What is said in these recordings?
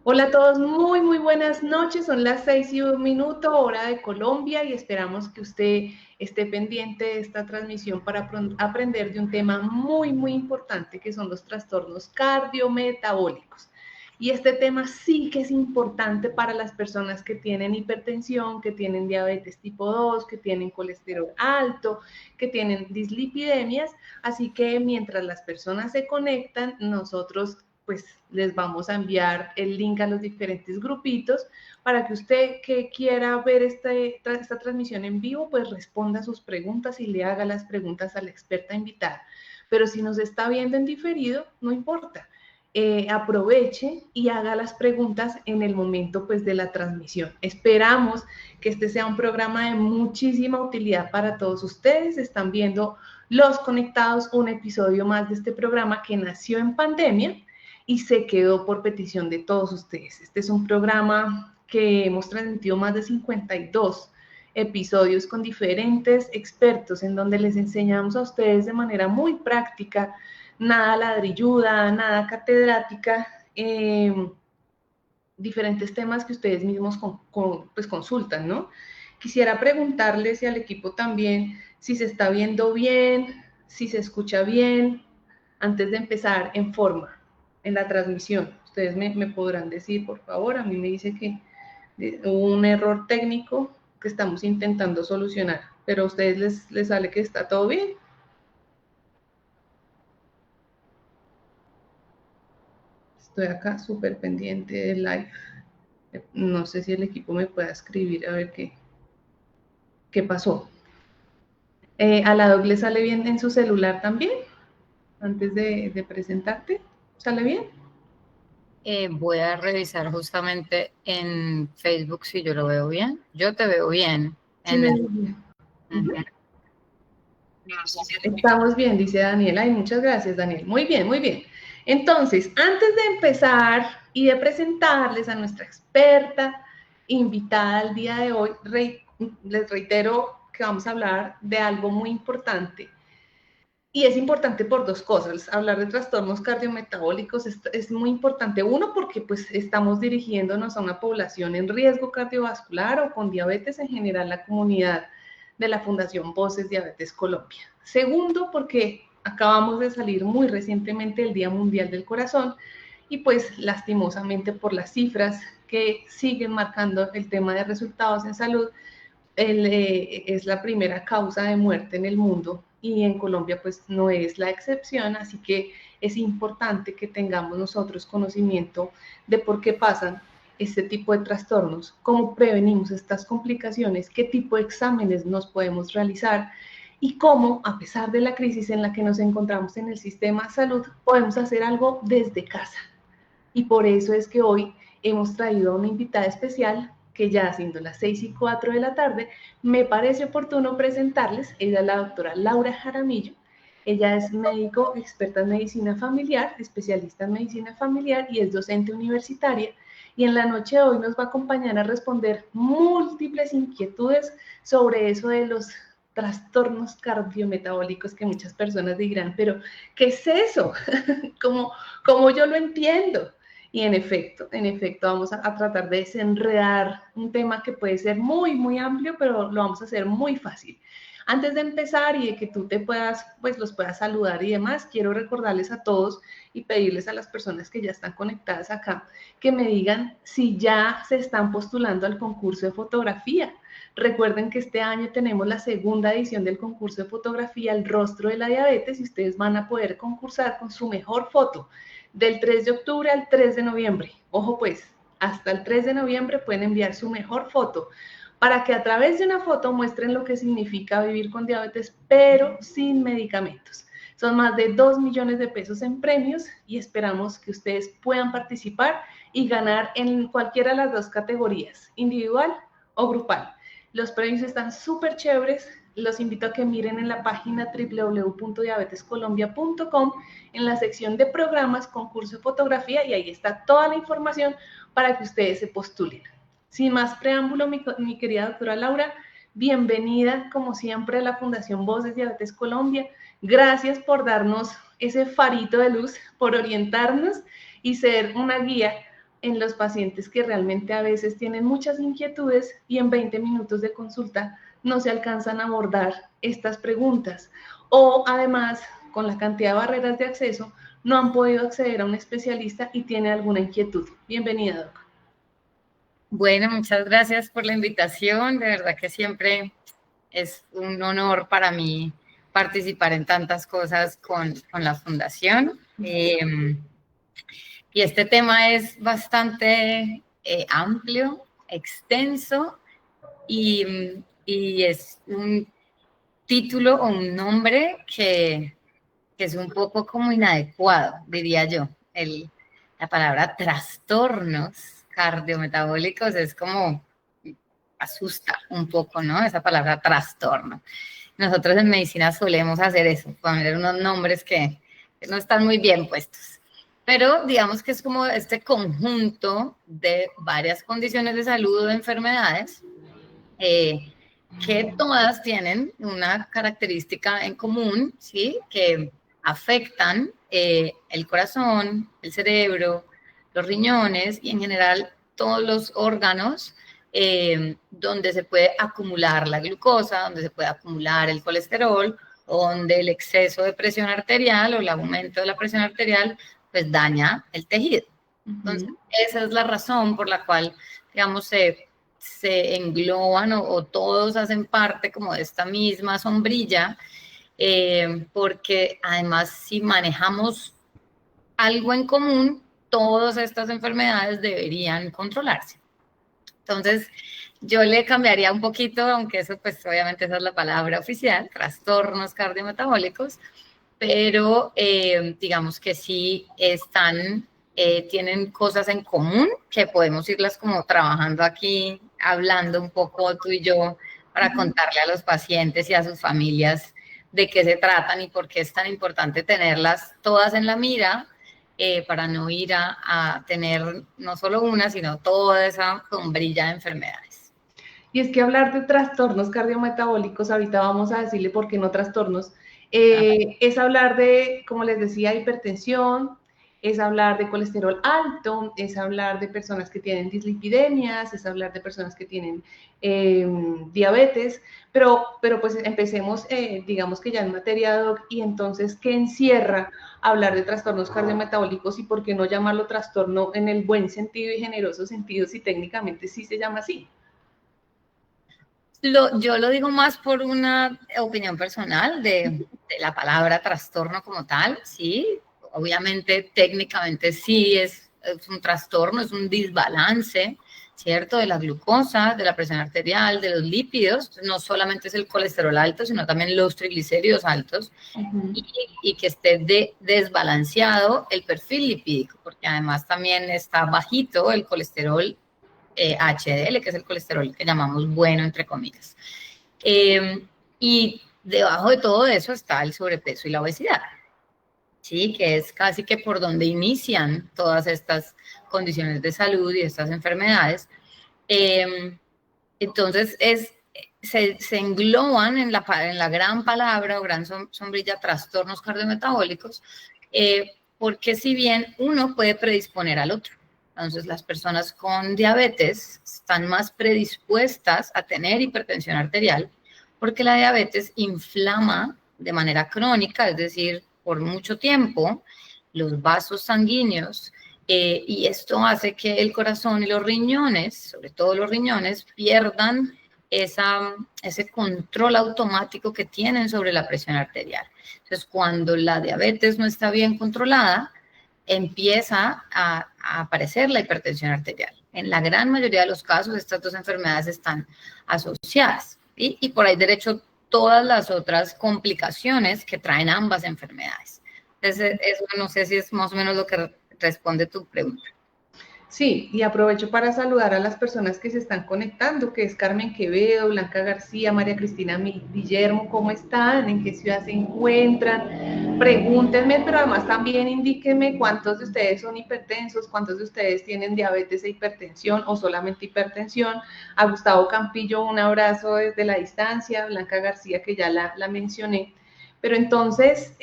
Hola a todos, muy buenas noches. Son las 6:01, hora de Colombia, y esperamos que usted esté pendiente de esta transmisión para aprender de un tema muy importante, que son los trastornos cardiometabólicos. Y este tema sí que es importante para las personas que tienen hipertensión, que tienen diabetes tipo 2, que tienen colesterol alto, que tienen dislipidemias. Así que mientras las personas se conectan, nosotros pues les vamos a enviar el link a los diferentes grupitos para que usted que quiera ver esta transmisión en vivo, pues responda sus preguntas y le haga las preguntas a la experta invitada. Pero si nos está viendo en diferido, no importa. Aproveche y haga las preguntas en el momento pues de la transmisión. Esperamos que este sea un programa de muchísima utilidad para todos ustedes. Están viendo Los Conectados, un episodio más de este programa que nació en pandemia y se quedó por petición de todos ustedes. Este es un programa que hemos transmitido más de 52 episodios con diferentes expertos en donde les enseñamos a ustedes de manera muy práctica, nada ladrilluda, nada catedrática, diferentes temas que ustedes mismos pues consultan, ¿no? Quisiera preguntarles y al equipo también si se está viendo bien, si se escucha bien, antes de empezar en forma, en la transmisión. Ustedes me podrán decir, por favor. A mí me dice que hubo un error técnico que estamos intentando solucionar, pero a ustedes les sale que está todo bien. Estoy acá súper pendiente del live. No sé si el equipo me pueda escribir a ver qué pasó. ¿A la Doc le sale bien en su celular también? Antes de presentarte, ¿sale bien? Voy a revisar justamente en Facebook si yo lo veo bien. Yo te veo bien. Sí, me veo bien. Estamos bien, dice Daniel. Ay, muchas gracias, Daniel. Muy bien. Entonces, antes de empezar y de presentarles a nuestra experta invitada al día de hoy, les reitero que vamos a hablar de algo muy importante. Y es importante por dos cosas. Hablar de trastornos cardiometabólicos es muy importante. Uno, porque pues estamos dirigiéndonos a una población en riesgo cardiovascular o con diabetes en general, la comunidad de la Fundación Voces Diabetes Colombia. Segundo, porque acabamos de salir muy recientemente del Día Mundial del Corazón y pues lastimosamente por las cifras que siguen marcando el tema de resultados en salud, es la primera causa de muerte en el mundo y en Colombia pues no es la excepción, así que es importante que tengamos nosotros conocimiento de por qué pasan este tipo de trastornos, cómo prevenimos estas complicaciones, qué tipo de exámenes nos podemos realizar y cómo, a pesar de la crisis en la que nos encontramos en el sistema de salud, podemos hacer algo desde casa. Y por eso es que hoy hemos traído a una invitada especial que ya siendo las 6:04 de la tarde, me parece oportuno presentarles. Ella es la doctora Laura Jaramillo. Ella es médico experta en medicina familiar, especialista en medicina familiar y es docente universitaria. Y en la noche de hoy nos va a acompañar a responder múltiples inquietudes sobre eso de los trastornos cardiometabólicos que muchas personas dirán, pero ¿qué es eso? ¿Cómo yo lo entiendo? Y en efecto, vamos a tratar de desenredar un tema que puede ser muy amplio, pero lo vamos a hacer muy fácil. Antes de empezar y de que tú los puedas saludar y demás, quiero recordarles a todos y pedirles a las personas que ya están conectadas acá, que me digan si ya se están postulando al concurso de fotografía. Recuerden que este año tenemos la segunda edición del concurso de fotografía, El Rostro de la Diabetes, y ustedes van a poder concursar con su mejor foto del 3 de octubre al 3 de noviembre. Ojo pues, hasta el 3 de noviembre pueden enviar su mejor foto para que a través de una foto muestren lo que significa vivir con diabetes, pero sin medicamentos. Son más de 2 millones de pesos en premios y esperamos que ustedes puedan participar y ganar en cualquiera de las dos categorías, individual o grupal. Los premios están súper chéveres. Los invito a que miren en la página www.diabetescolombia.com en la sección de programas, concurso de fotografía, y ahí está toda la información para que ustedes se postulen. Sin más preámbulo, mi querida doctora Laura, bienvenida como siempre a la Fundación Voces Diabetes Colombia. Gracias por darnos ese farito de luz, por orientarnos y ser una guía en los pacientes que realmente a veces tienen muchas inquietudes y en 20 minutos de consulta no se alcanzan a abordar estas preguntas. O además, con la cantidad de barreras de acceso, no han podido acceder a un especialista y tiene alguna inquietud. Bienvenida, Doc. Bueno, muchas gracias por la invitación. De verdad que siempre es un honor para mí participar en tantas cosas con la Fundación. Y este tema es bastante amplio, extenso y es un título o un nombre que es un poco como inadecuado, diría yo. La palabra trastornos cardiometabólicos es como asusta un poco, ¿no? Esa palabra trastorno. Nosotros en medicina solemos hacer eso, poner unos nombres que no están muy bien puestos. Pero digamos que es como este conjunto de varias condiciones de salud o de enfermedades que todas tienen una característica en común, ¿sí? Que afectan el corazón, el cerebro, los riñones y en general todos los órganos donde se puede acumular la glucosa, donde se puede acumular el colesterol, o donde el exceso de presión arterial o el aumento de la presión arterial pues daña el tejido. Entonces, esa es la razón por la cual, digamos, se engloban o todos hacen parte como de esta misma sombrilla, porque además si manejamos algo en común, todas estas enfermedades deberían controlarse. Entonces, yo le cambiaría un poquito, aunque eso pues obviamente esa es la palabra oficial, trastornos cardiometabólicos, pero digamos que sí tienen cosas en común que podemos irlas como trabajando aquí, hablando un poco tú y yo, para contarle a los pacientes y a sus familias de qué se tratan y por qué es tan importante tenerlas todas en la mira, para no ir a tener no solo una, sino toda esa sombrilla de enfermedades. Y es que hablar de trastornos cardiometabólicos, ahorita vamos a decirle por qué no trastornos, es hablar de, como les decía, hipertensión, es hablar de colesterol alto, es hablar de personas que tienen dislipidemias, es hablar de personas que tienen diabetes, pero pues empecemos, digamos que ya en materia, Doc, y entonces, ¿qué encierra hablar de trastornos cardiometabólicos y por qué no llamarlo trastorno en el buen sentido y generoso sentido si técnicamente sí se llama así? Yo lo digo más por una opinión personal de la palabra trastorno como tal, sí, obviamente técnicamente sí es un trastorno, es un desbalance, ¿cierto? De la glucosa, de la presión arterial, de los lípidos, no solamente es el colesterol alto, sino también los triglicéridos altos, y que esté desbalanceado el perfil lipídico, porque además también está bajito el colesterol HDL, que es el colesterol que llamamos bueno, entre comillas. Y debajo de todo eso está el sobrepeso y la obesidad, ¿sí? Que es casi que por donde inician todas estas condiciones de salud y estas enfermedades. Entonces, se engloban en la gran palabra o gran sombrilla trastornos cardiometabólicos, porque si bien uno puede predisponer al otro. Entonces, las personas con diabetes están más predispuestas a tener hipertensión arterial porque la diabetes inflama de manera crónica, es decir, por mucho tiempo, los vasos sanguíneos, y esto hace que el corazón y los riñones, sobre todo los riñones, pierdan ese control automático que tienen sobre la presión arterial. Entonces, cuando la diabetes no está bien controlada, empieza a aparecer la hipertensión arterial. En la gran mayoría de los casos, estas dos enfermedades están asociadas, ¿sí? Y por ahí derecho todas las otras complicaciones que traen ambas enfermedades. Entonces, eso no sé si es más o menos lo que responde tu pregunta. Sí, y aprovecho para saludar a las personas que se están conectando, que es Carmen Quevedo, Blanca García, María Cristina Guillermo, ¿cómo están? ¿En qué ciudad se encuentran? Pregúntenme, pero además también indíquenme cuántos de ustedes son hipertensos, cuántos de ustedes tienen diabetes e hipertensión o solamente hipertensión. A Gustavo Campillo, un abrazo desde la distancia, Blanca García, que ya la mencioné. Pero entonces,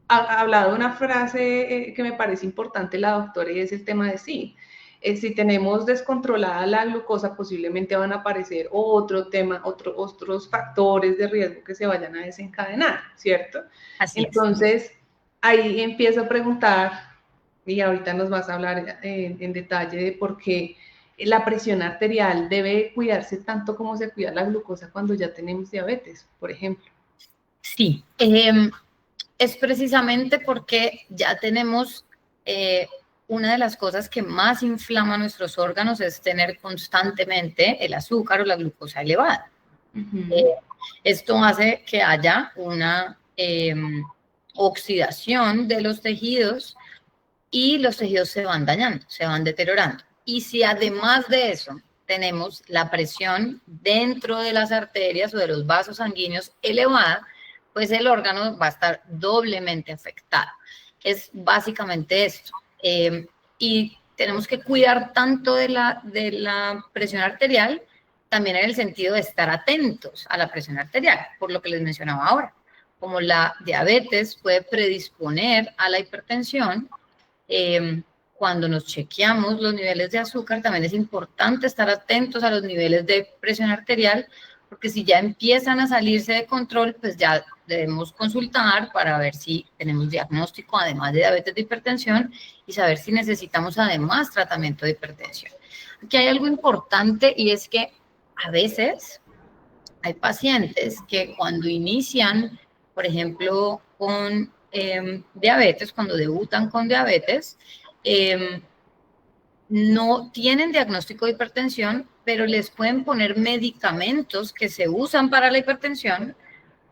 ha hablado de una frase que me parece importante la doctora y es el tema de sí. Si tenemos descontrolada la glucosa, posiblemente van a aparecer otros factores de riesgo que se vayan a desencadenar, ¿cierto? Así es. Entonces, ahí empiezo a preguntar, y ahorita nos vas a hablar en detalle de por qué la presión arterial debe cuidarse tanto como se cuida la glucosa cuando ya tenemos diabetes, por ejemplo. Sí, es precisamente porque ya tenemos una de las cosas que más inflama nuestros órganos es tener constantemente el azúcar o la glucosa elevada. Esto hace que haya una oxidación de los tejidos y los tejidos se van dañando, se van deteriorando. Y si además de eso tenemos la presión dentro de las arterias o de los vasos sanguíneos elevada, pues el órgano va a estar doblemente afectado. Es básicamente esto. Y tenemos que cuidar tanto de la presión arterial, también en el sentido de estar atentos a la presión arterial, por lo que les mencionaba ahora. Como la diabetes puede predisponer a la hipertensión, cuando nos chequeamos los niveles de azúcar, también es importante estar atentos a los niveles de presión arterial, porque si ya empiezan a salirse de control, pues ya debemos consultar para ver si tenemos diagnóstico además de diabetes de hipertensión y saber si necesitamos además tratamiento de hipertensión. Aquí hay algo importante y es que a veces hay pacientes que cuando inician, por ejemplo, con diabetes, cuando debutan con diabetes, no tienen diagnóstico de hipertensión, pero les pueden poner medicamentos que se usan para la hipertensión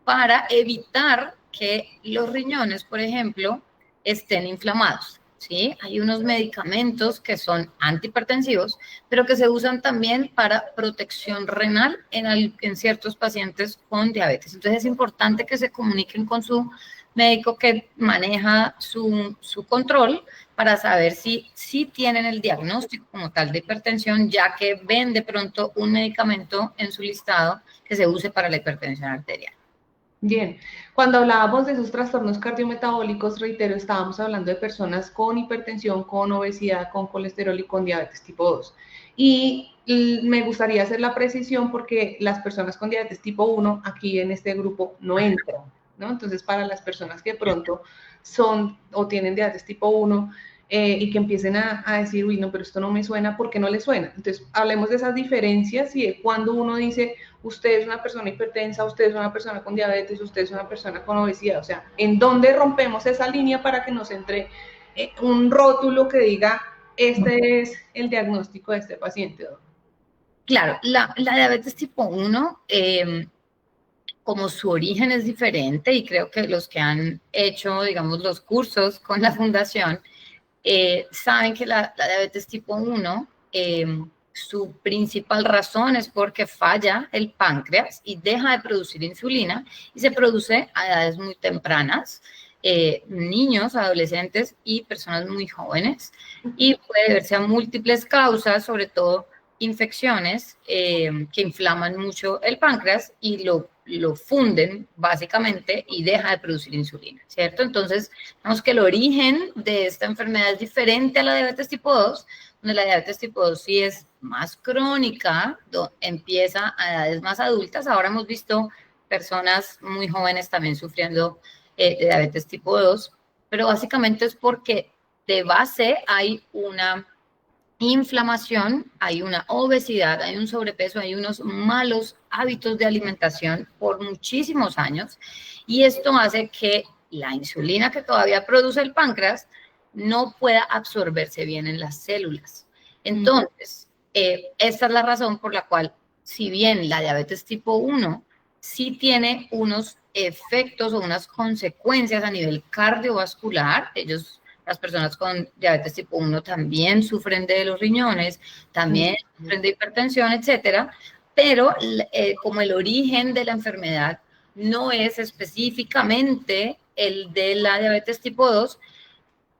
para evitar que los riñones, por ejemplo, estén inflamados. ¿Sí? Hay unos medicamentos que son antihipertensivos, pero que se usan también para protección renal en ciertos pacientes con diabetes. Entonces es importante que se comuniquen con su médico que maneja su control para saber si tienen el diagnóstico como tal de hipertensión, ya que ven de pronto un medicamento en su listado que se use para la hipertensión arterial. Bien, cuando hablábamos de esos trastornos cardiometabólicos, reitero, estábamos hablando de personas con hipertensión, con obesidad, con colesterol y con diabetes tipo 2. Y me gustaría hacer la precisión porque las personas con diabetes tipo 1 aquí en este grupo no entran, ¿no? Entonces, para las personas que de pronto son o tienen diabetes tipo 1 y que empiecen a decir, uy, no, pero esto no me suena, ¿por qué no le suena? Entonces, hablemos de esas diferencias y de cuando uno dice, usted es una persona hipertensa, usted es una persona con diabetes, usted es una persona con obesidad. O sea, ¿en dónde rompemos esa línea para que nos entre un rótulo que diga, este es el diagnóstico de este paciente? Claro, la diabetes tipo 1, como su origen es diferente y creo que los que han hecho, digamos, los cursos con la fundación, saben que la diabetes tipo 1, su principal razón es porque falla el páncreas y deja de producir insulina y se produce a edades muy tempranas, niños, adolescentes y personas muy jóvenes, y puede deberse a múltiples causas, sobre todo infecciones que inflaman mucho el páncreas y lo funden básicamente y deja de producir insulina, ¿cierto? Entonces, vemos que el origen de esta enfermedad es diferente a la diabetes tipo 2, donde la diabetes tipo 2 sí es más crónica, empieza a edades más adultas. Ahora hemos visto personas muy jóvenes también sufriendo de diabetes tipo 2, pero básicamente es porque de base hay una inflamación, hay una obesidad, hay un sobrepeso, hay unos malos hábitos de alimentación por muchísimos años y esto hace que la insulina que todavía produce el páncreas no pueda absorberse bien en las células. Entonces, esta es la razón por la cual, si bien la diabetes tipo 1 sí tiene unos efectos o unas consecuencias a nivel cardiovascular, las personas con diabetes tipo 1 también sufren de los riñones, también sufren de hipertensión, etcétera, pero como el origen de la enfermedad no es específicamente el de la diabetes tipo 2,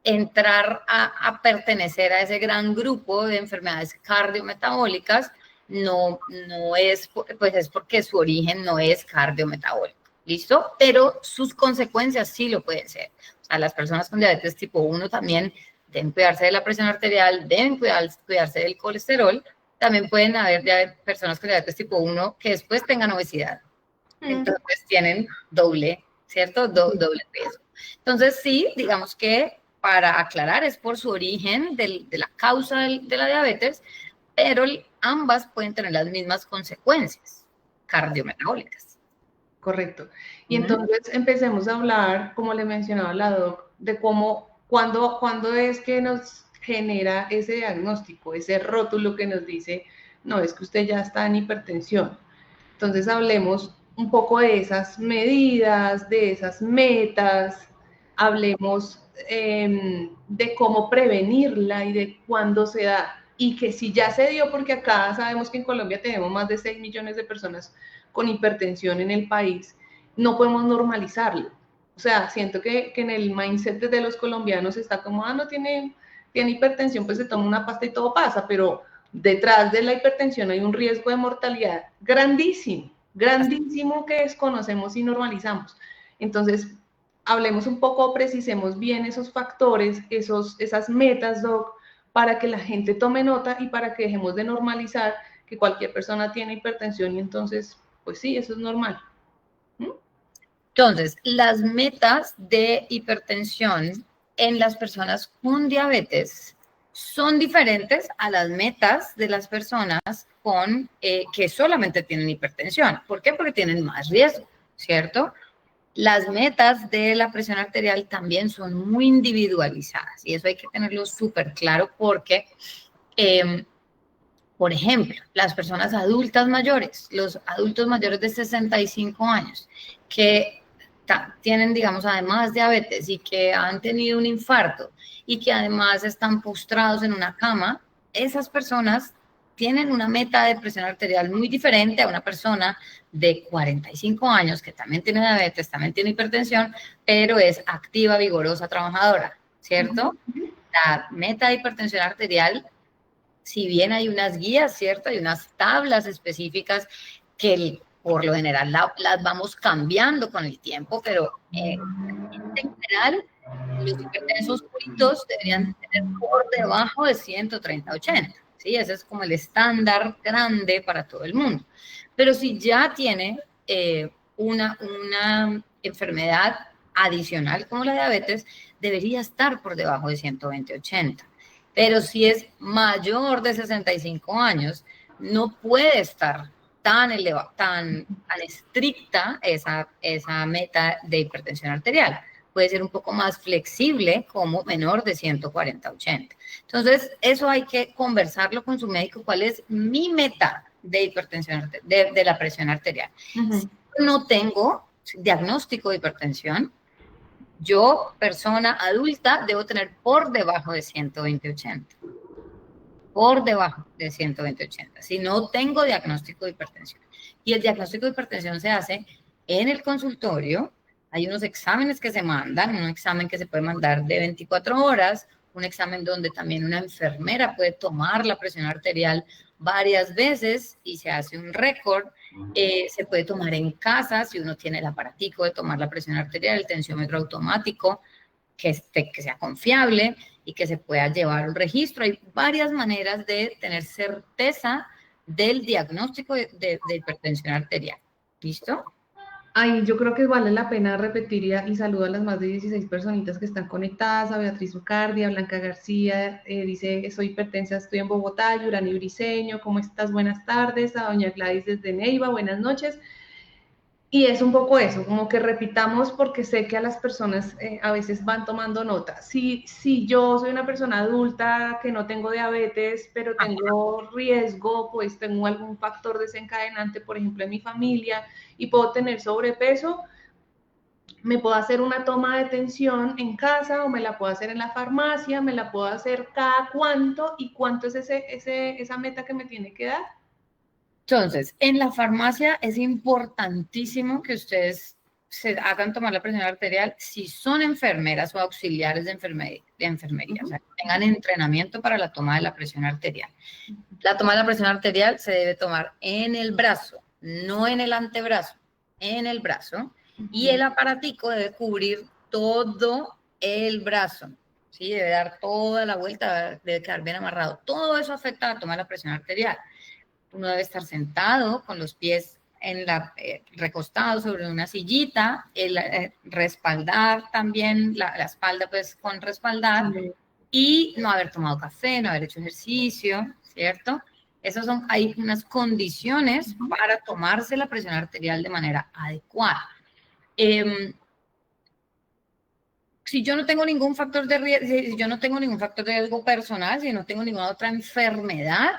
entrar a pertenecer a ese gran grupo de enfermedades cardiometabólicas no es, pues es porque su origen no es cardiometabólico. ¿Listo? Pero sus consecuencias sí lo pueden ser. A las personas con diabetes tipo 1 también deben cuidarse de la presión arterial, deben cuidarse del colesterol. También pueden haber personas con diabetes tipo 1 que después tengan obesidad. Entonces tienen doble, ¿cierto? Doble riesgo. Entonces sí, digamos que para aclarar es por su origen de la causa de la diabetes, pero ambas pueden tener las mismas consecuencias cardiometabólicas. Correcto. Y entonces empecemos a hablar, como le mencionaba la doc, de cuándo es que nos genera ese diagnóstico, ese rótulo que nos dice, no, es que usted ya está en hipertensión. Entonces hablemos un poco de esas medidas, de esas metas, hablemos de cómo prevenirla y de cuándo se da. Y que si ya se dio, porque acá sabemos que en Colombia tenemos más de 6 millones de personas con hipertensión en el país, no podemos normalizarlo. O sea, siento que en el mindset de los colombianos está como, no tiene hipertensión, pues se toma una pasta y todo pasa, pero detrás de la hipertensión hay un riesgo de mortalidad grandísimo, grandísimo que desconocemos y normalizamos. Entonces, hablemos un poco, precisemos bien esos factores, esas metas, Doc, para que la gente tome nota y para que dejemos de normalizar que cualquier persona tiene hipertensión y entonces, pues sí, eso es normal. Entonces, las metas de hipertensión en las personas con diabetes son diferentes a las metas de las personas con que solamente tienen hipertensión. ¿Por qué? Porque tienen más riesgo, ¿cierto? Las metas de la presión arterial también son muy individualizadas y eso hay que tenerlo súper claro porque, por ejemplo, las personas adultas mayores, los adultos mayores de 65 años que tienen, digamos, además diabetes y que han tenido un infarto y que además están postrados en una cama, esas personas tienen una meta de presión arterial muy diferente a una persona de 45 años que también tiene diabetes, también tiene hipertensión, pero es activa, vigorosa, trabajadora, ¿cierto? La meta de hipertensión arterial, si bien hay unas guías, ¿cierto? Hay unas tablas específicas que por lo general las vamos cambiando con el tiempo, pero en general los hipertensos puritos deberían tener por debajo de 130/80. ¿Sí? Ese es como el estándar grande para todo el mundo. Pero si ya tiene una enfermedad adicional como la diabetes, debería estar por debajo de 120/80. Pero si es mayor de 65 años, no puede estar tan estricta esa meta de hipertensión arterial. Puede ser un poco más flexible como menor de 140/80. Entonces, eso hay que conversarlo con su médico. ¿Cuál es mi meta de hipertensión, de la presión arterial? Si no tengo diagnóstico de hipertensión, yo, persona adulta, debo tener por debajo de 120/80. Por debajo de 120/80. Si no tengo diagnóstico de hipertensión. Y el diagnóstico de hipertensión se hace en el consultorio. Hay unos exámenes que se mandan, un examen que se puede mandar de 24 horas, un examen donde también una enfermera puede tomar la presión arterial varias veces y se hace un récord. Se puede tomar en casa si uno tiene el aparatico de tomar la presión arterial, el tensiómetro automático, que sea confiable y que se pueda llevar un registro. Hay varias maneras de tener certeza del diagnóstico de hipertensión arterial. ¿Listo? Ay, yo creo que vale la pena repetir y saludo a las más de 16 personitas que están conectadas, a Beatriz Ucardia, Blanca García, dice, soy hipertensa, estoy en Bogotá, Yurani Briseño, ¿cómo estás? Buenas tardes, a doña Gladys desde Neiva, buenas noches. Y es un poco eso, como que repitamos porque sé que a las personas a veces van tomando nota. Si yo soy una persona adulta que no tengo diabetes, pero tengo riesgo, pues tengo algún factor desencadenante, por ejemplo, en mi familia, y puedo tener sobrepeso, me puedo hacer una toma de tensión en casa o me la puedo hacer en la farmacia, me la puedo hacer cada cuánto y cuánto es esa meta que me tiene que dar. Entonces, en la farmacia es importantísimo que ustedes se hagan tomar la presión arterial si son enfermeras o auxiliares de enfermería, o sea, que tengan entrenamiento para la toma de la presión arterial. La toma de la presión arterial se debe tomar en el brazo, no en el antebrazo, en el brazo, y el aparatico debe cubrir todo el brazo, ¿sí? Debe dar toda la vuelta, debe quedar bien amarrado. Todo eso afecta a la toma de la presión arterial. Uno debe estar sentado con los pies recostado sobre una sillita, respaldar también la espalda pues con respaldar, y no haber tomado café, no haber hecho ejercicio, ¿cierto? Hay unas condiciones para tomarse la presión arterial de manera adecuada. Si yo no tengo ningún factor de riesgo, si yo no tengo ningún factor de riesgo personal, si no tengo ninguna otra enfermedad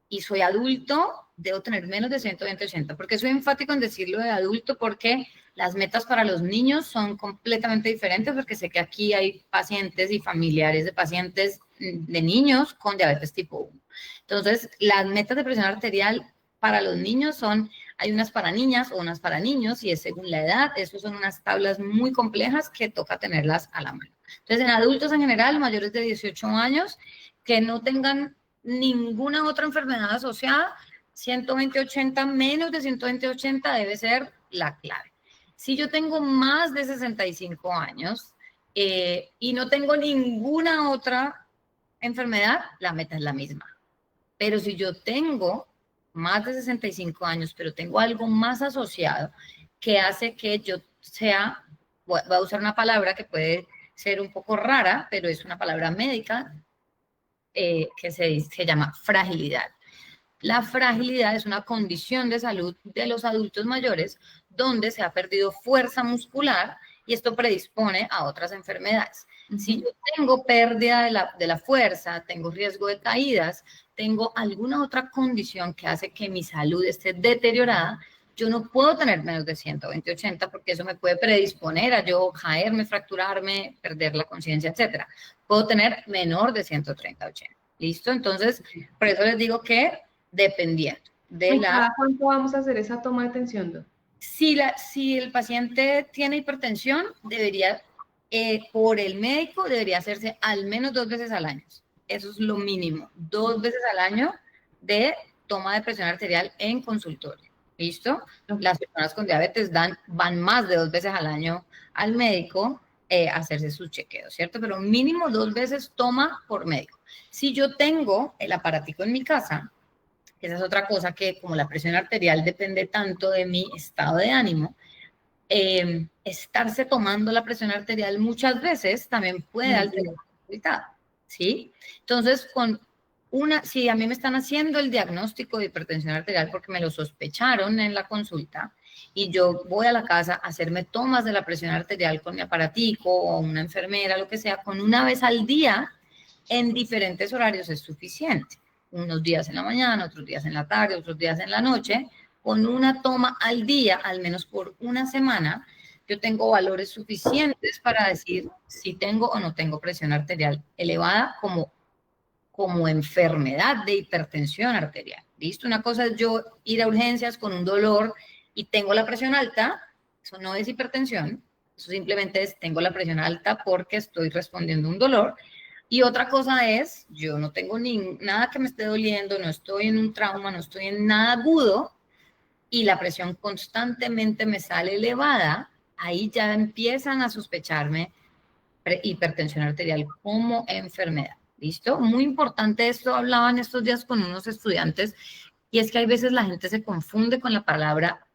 y soy adulto, debo tener menos de 120/80. ¿Por qué soy enfático en decirlo de adulto? Porque las metas para los niños son completamente diferentes, porque sé que aquí hay pacientes y familiares de pacientes de niños con diabetes tipo 1. Entonces, las metas de presión arterial para los niños hay unas para niñas o unas para niños, y es según la edad. Esas son unas tablas muy complejas que toca tenerlas a la mano. Entonces, en adultos en general, mayores de 18 años, que no tengan ninguna otra enfermedad asociada, 120/80, menos de 120/80 debe ser la clave. Si yo tengo más de 65 años y no tengo ninguna otra enfermedad, la meta es la misma. Pero si yo tengo más de 65 años, pero tengo algo más asociado que hace que yo voy a usar una palabra que puede ser un poco rara, pero es una palabra médica, que se llama fragilidad. La fragilidad es una condición de salud de los adultos mayores donde se ha perdido fuerza muscular y esto predispone a otras enfermedades. Si yo tengo pérdida de la fuerza, tengo riesgo de caídas, tengo alguna otra condición que hace que mi salud esté deteriorada, yo no puedo tener menos de 120/80 porque eso me puede predisponer a yo caerme, fracturarme, perder la conciencia, etc. Puedo tener menor de 130/80. ¿Listo? Entonces, por eso les digo que dependiendo de ¿Cada cuánto vamos a hacer esa toma de tensión? Si el paciente tiene hipertensión, por el médico, debería hacerse al menos 2 veces al año. Eso es lo mínimo, 2 veces al año de toma de presión arterial en consultorio. ¿Listo? Las personas con diabetes van más de 2 veces al año al médico a hacerse sus chequeos, ¿cierto? Pero mínimo 2 veces toma por médico. Si yo tengo el aparatico en mi casa, esa es otra cosa, que como la presión arterial depende tanto de mi estado de ánimo, estarse tomando la presión arterial muchas veces también puede alterar el resultado, ¿sí? Entonces, si a mí me están haciendo el diagnóstico de hipertensión arterial porque me lo sospecharon en la consulta y yo voy a la casa a hacerme tomas de la presión arterial con mi aparatico o una enfermera, lo que sea, con una vez al día en diferentes horarios es suficiente. Unos días en la mañana, otros días en la tarde, otros días en la noche, con una toma al día, al menos por una semana, yo tengo valores suficientes para decir si tengo o no tengo presión arterial elevada como enfermedad de hipertensión arterial. ¿Listo? Una cosa es yo ir a urgencias con un dolor y tengo la presión alta, eso no es hipertensión, eso simplemente es tengo la presión alta porque estoy respondiendo a un dolor. Y otra cosa es, yo no tengo nada que me esté doliendo, no estoy en un trauma, no estoy en nada agudo y la presión constantemente me sale elevada, ahí ya empiezan a sospecharme hipertensión arterial como enfermedad. ¿Listo? Muy importante esto, hablaba en estos días con unos estudiantes, y es que hay veces la gente se confunde con la palabra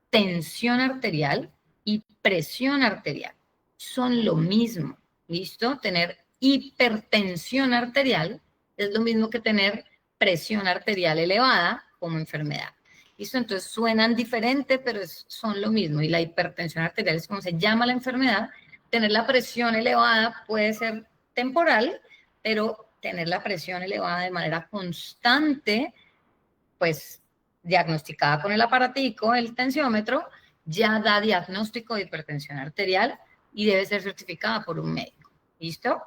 tensión arterial y presión arterial. Son lo mismo, ¿listo? Tener hipertensión arterial es lo mismo que tener presión arterial elevada como enfermedad. ¿Listo? Entonces suenan diferente, pero son lo mismo. Y la hipertensión arterial es como se llama la enfermedad. Tener la presión elevada puede ser temporal, pero tener la presión elevada de manera constante, pues diagnosticada con el aparatico, el tensiómetro, ya da diagnóstico de hipertensión arterial y debe ser certificada por un médico. ¿Listo?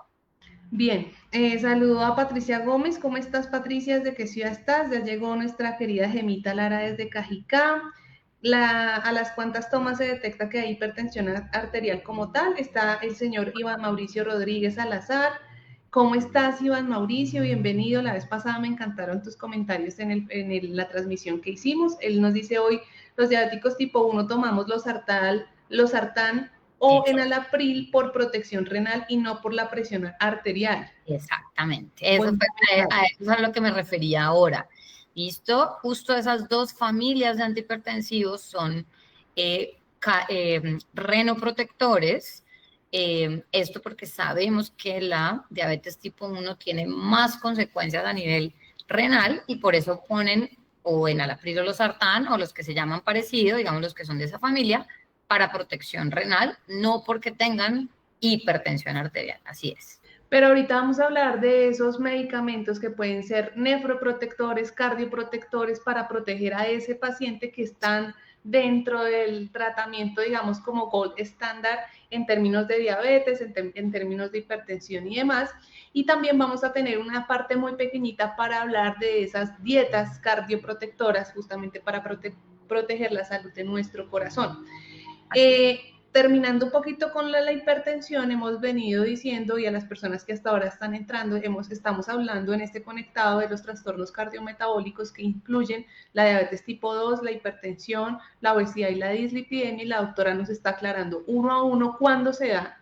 Bien, saludo a Patricia Gómez. ¿Cómo estás, Patricia? ¿Desde qué ciudad estás? Ya llegó nuestra querida Gemita Lara desde Cajicá. A las cuantas tomas se detecta que hay hipertensión arterial como tal. Está el señor Iván Mauricio Rodríguez Salazar. ¿Cómo estás, Iván Mauricio? Bienvenido. La vez pasada me encantaron tus comentarios en la transmisión que hicimos. Él nos dice hoy, los diabéticos tipo 1 tomamos los sartán o enalapril por protección renal y no por la presión arterial. Exactamente, eso es a lo que me refería ahora. ¿Listo? Justo esas dos familias de antihipertensivos son renoprotectores. Esto porque sabemos que la diabetes tipo 1 tiene más consecuencias a nivel renal y por eso ponen o enalapril o losartán o los que se llaman parecido, digamos los que son de esa familia, para protección renal, no porque tengan hipertensión arterial. Así es. Pero ahorita vamos a hablar de esos medicamentos que pueden ser nefroprotectores, cardioprotectores para proteger a ese paciente que están dentro del tratamiento, digamos, como gold estándar en términos de diabetes, en términos de hipertensión y demás. Y también vamos a tener una parte muy pequeñita para hablar de esas dietas cardioprotectoras, justamente para proteger la salud de nuestro corazón. Terminando un poquito con la hipertensión, hemos venido diciendo, y a las personas que hasta ahora están entrando, estamos hablando en este conectado de los trastornos cardiometabólicos que incluyen la diabetes tipo 2, la hipertensión, la obesidad y la dislipidemia, y la doctora nos está aclarando uno a uno cuándo se da,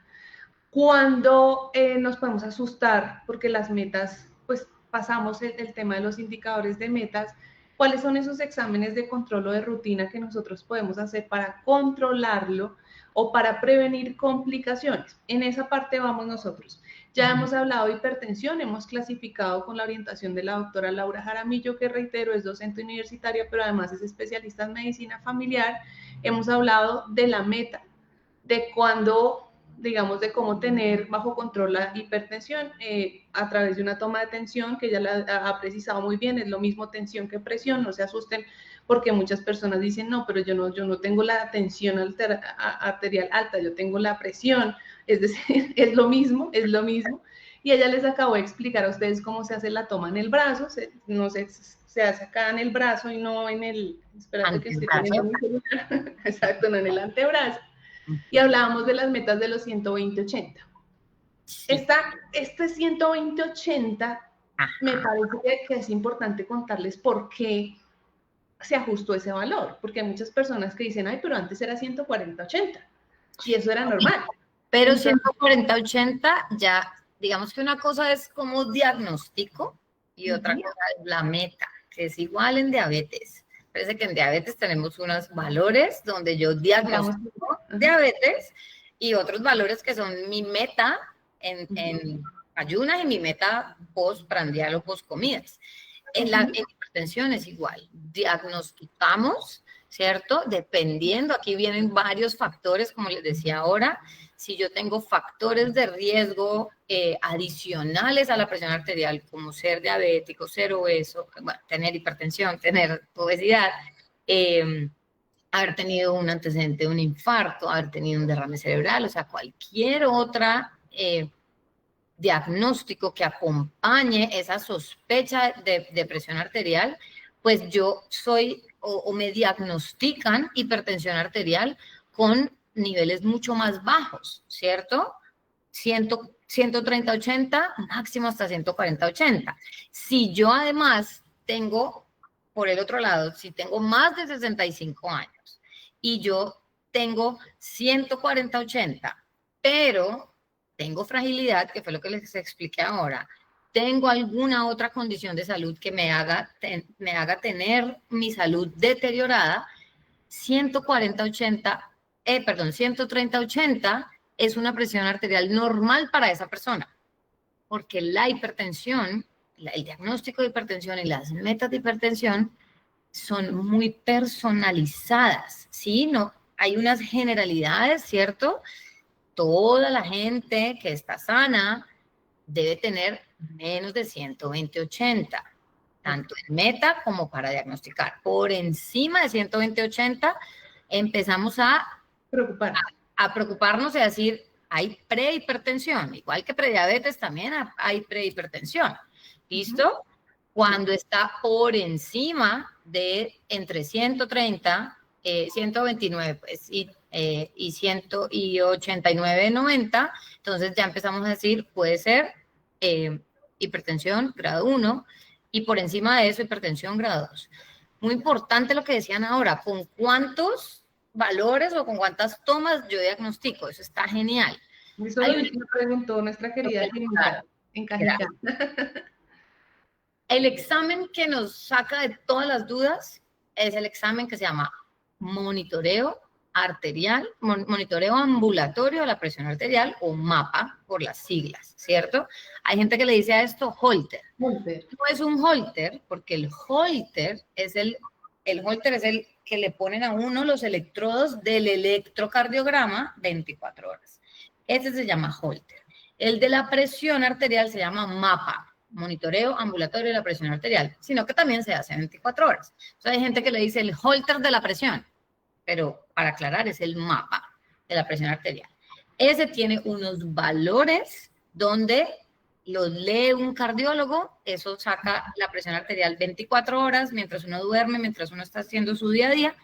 cuándo nos podemos asustar, porque las metas, pues pasamos el tema de los indicadores de metas, cuáles son esos exámenes de control o de rutina que nosotros podemos hacer para controlarlo o para prevenir complicaciones. En esa parte vamos nosotros. Ya hemos hablado de hipertensión, hemos clasificado con la orientación de la doctora Laura Jaramillo, que reitero es docente universitaria, pero además es especialista en medicina familiar. Hemos hablado de la meta, de cuándo, digamos, de cómo tener bajo control la hipertensión a través de una toma de tensión, que ya la ha precisado muy bien, es lo mismo tensión que presión, no se asusten, porque muchas personas dicen, no, pero yo no tengo la tensión arterial alta, yo tengo la presión, es decir, es lo mismo, y ella les acabó de explicar a ustedes cómo se hace la toma en el brazo, se hace acá en el brazo y no en el, espérate que estoy poniendo mi celular, exacto, no en el antebrazo, y hablábamos de las metas de los 120-80. Sí. Este 120-80, me parece que es importante contarles por qué se ajustó ese valor, porque hay muchas personas que dicen, ay, pero antes era 140-80, y eso era normal. Pero 140-80 ya, digamos que una cosa es como diagnóstico y otra cosa es la meta, que es igual en diabetes. Parece que en diabetes tenemos unos valores donde yo diagnostico diabetes y otros valores que son mi meta en ayunas y mi meta postprandial o postcomidas. En hipertensión es igual, diagnosticamos, ¿cierto? Dependiendo, aquí vienen varios factores, como les decía ahora, si yo tengo factores de riesgo adicionales a la presión arterial, como ser diabético, ser obeso, bueno, tener hipertensión, tener obesidad, haber tenido un antecedente de un infarto, haber tenido un derrame cerebral, o sea, cualquier otra diagnóstico que acompañe esa sospecha de presión arterial, pues yo soy o me diagnostican hipertensión arterial con niveles mucho más bajos, ¿cierto? 130-80, máximo hasta 140-80. Si yo además tengo, por el otro lado, si tengo más de 65 años y yo tengo 140-80, pero tengo fragilidad, que fue lo que les expliqué ahora, tengo alguna otra condición de salud que me haga tener mi salud deteriorada, 130-80 es una presión arterial normal para esa persona, porque la hipertensión, el diagnóstico de hipertensión y las metas de hipertensión son muy personalizadas, ¿sí? No, hay unas generalidades, ¿cierto? Toda la gente que está sana debe tener menos de 120-80, tanto en meta como para diagnosticar. Por encima de 120-80 empezamos a preocuparnos y a decir, hay prehipertensión, igual que prediabetes también hay prehipertensión. ¿Listo? Cuando está por encima de entre 130, 129 pues, y 89-90, entonces ya empezamos a decir, puede ser hipertensión grado 1 y por encima de eso hipertensión grado 2. Muy importante lo que decían ahora, ¿con cuántos valores o con cuántas tomas yo diagnostico. Eso está genial. Eso es lo que me preguntó nuestra querida Jenita en Cajicá. El examen que nos saca de todas las dudas es el examen que se llama monitoreo arterial, monitoreo ambulatorio de la presión arterial, o MAPA por las siglas, ¿cierto? Hay gente que le dice a esto Holter. No es un Holter, porque el Holter es el que le ponen a uno los electrodos del electrocardiograma 24 horas. Ese se llama Holter. El de la presión arterial se llama MAPA, monitoreo ambulatorio de la presión arterial, sino que también se hace 24 horas. Entonces hay gente que le dice el Holter de la presión, pero para aclarar es el MAPA de la presión arterial. Ese tiene unos valores donde los lee un cardiólogo, eso saca la presión arterial 24 horas, mientras uno duerme, mientras uno está haciendo su día a día,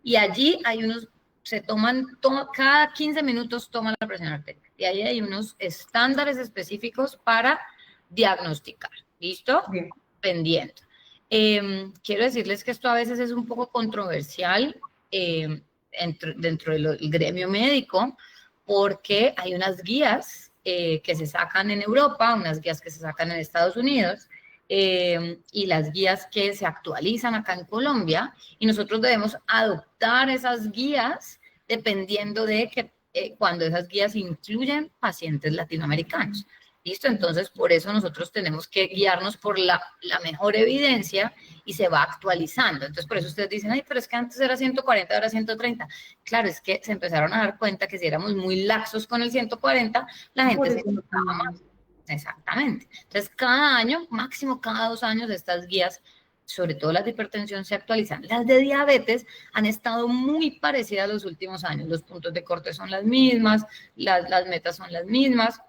y allí hay unos, se toman, cada 15 minutos toman la presión arterial, y ahí hay unos estándares específicos para diagnosticar, ¿listo? Bien. Pendiente. Quiero decirles que esto a veces es un poco controversial dentro del gremio médico, porque hay unas guías que se sacan en Europa, unas guías que se sacan en Estados Unidos, y las guías que se actualizan acá en Colombia, y nosotros debemos adoptar esas guías dependiendo de que cuando esas guías incluyen pacientes latinoamericanos. ¿Listo? Entonces, por eso nosotros tenemos que guiarnos por la mejor evidencia y se va actualizando. Entonces, por eso ustedes dicen, ay, pero es que antes era 140, ahora 130. Claro, es que se empezaron a dar cuenta que si éramos muy laxos con el 140, la gente se equivocaba más. Exactamente. Entonces, cada año, máximo cada 2 años, estas guías, sobre todo las de hipertensión, se actualizan. Las de diabetes han estado muy parecidas los últimos años. Los puntos de corte son las mismas, las metas son las mismas.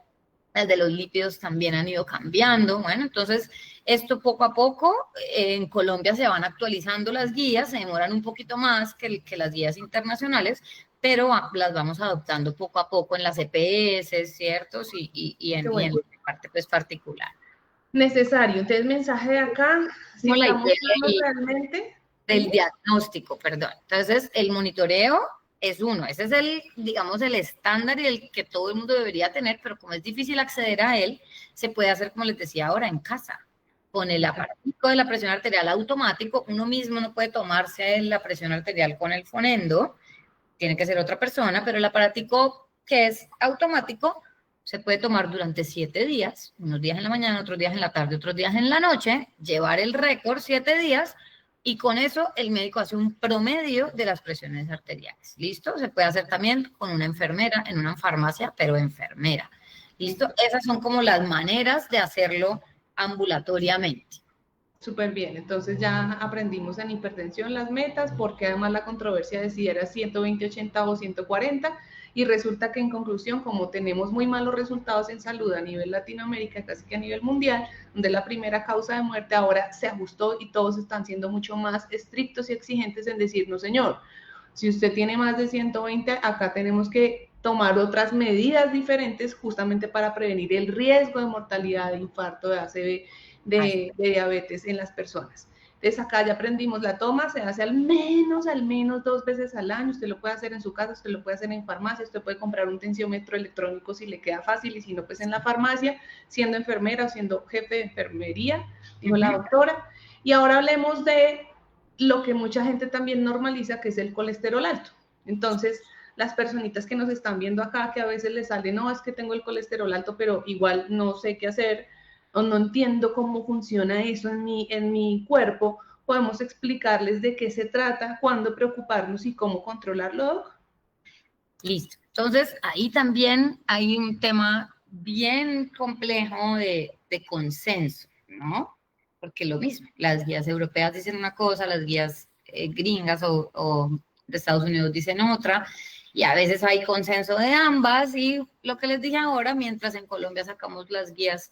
Las de los lípidos también han ido cambiando. Bueno, entonces esto poco a poco en Colombia se van actualizando las guías, se demoran un poquito más que las guías internacionales, pero las vamos adoptando poco a poco en las EPS, ¿cierto? Y en parte pues particular. Necesario. Entonces, mensaje de acá, si estamos realmente del diagnóstico, perdón. Entonces, el monitoreo es uno, ese es el, digamos, el estándar y el que todo el mundo debería tener, pero como es difícil acceder a él, se puede hacer, como les decía ahora, en casa, con el aparatico de la presión arterial automático. Uno mismo no puede tomarse la presión arterial con el fonendo, tiene que ser otra persona, pero el aparatico que es automático se puede tomar durante 7 días, unos días en la mañana, otros días en la tarde, otros días en la noche, llevar el récord 7 días, y con eso el médico hace un promedio de las presiones arteriales. ¿Listo? Se puede hacer también con una enfermera en una farmacia, pero enfermera. ¿Listo? Esas son como las maneras de hacerlo ambulatoriamente. Súper bien, entonces ya aprendimos en hipertensión las metas, porque además la controversia de si era 120, 80 o 140, y resulta que en conclusión, como tenemos muy malos resultados en salud a nivel Latinoamérica, casi que a nivel mundial, donde la primera causa de muerte ahora se ajustó y todos están siendo mucho más estrictos y exigentes en decir, no señor, si usted tiene más de 120, acá tenemos que tomar otras medidas diferentes justamente para prevenir el riesgo de mortalidad, de infarto, de ACV, de diabetes en las personas. Entonces acá ya aprendimos, la toma se hace al menos 2 veces al año. Usted lo puede hacer en su casa, usted lo puede hacer en farmacia, usted puede comprar un tensiómetro electrónico si le queda fácil, y si no, pues en la farmacia, siendo enfermera o siendo jefe de enfermería, dijo la doctora. Y ahora hablemos de lo que mucha gente también normaliza, que es el colesterol alto. Entonces, las personitas que nos están viendo acá, que a veces les sale, no, es que tengo el colesterol alto, pero igual no sé qué hacer, o no entiendo cómo funciona eso en mi cuerpo, podemos explicarles de qué se trata, cuándo preocuparnos y cómo controlarlo, Doc. Listo. Entonces, ahí también hay un tema bien complejo de consenso, ¿no? Porque lo mismo, las guías europeas dicen una cosa, las guías gringas o de Estados Unidos dicen otra, y a veces hay consenso de ambas, y lo que les dije ahora, mientras en Colombia sacamos las guías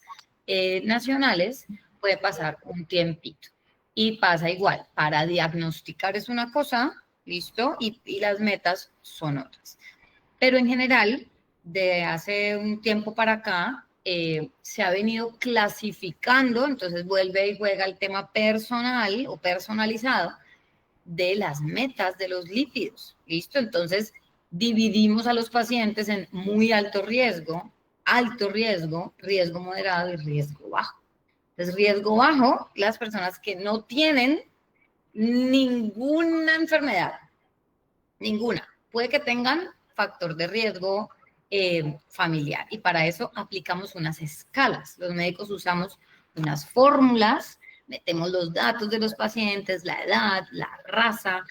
nacionales, puede pasar un tiempito. Y pasa igual, para diagnosticar es una cosa, ¿listo? Y las metas son otras. Pero en general, de hace un tiempo para acá, se ha venido clasificando, entonces vuelve y juega el tema personal o personalizado, de las metas de los lípidos. ¿Listo? Entonces, dividimos a los pacientes en muy alto riesgo, riesgo moderado y riesgo bajo. Entonces, riesgo bajo, las personas que no tienen ninguna enfermedad, ninguna. Puede que tengan factor de riesgo familiar y para eso aplicamos unas escalas. Los médicos usamos unas fórmulas, metemos los datos de los pacientes, la edad, la raza,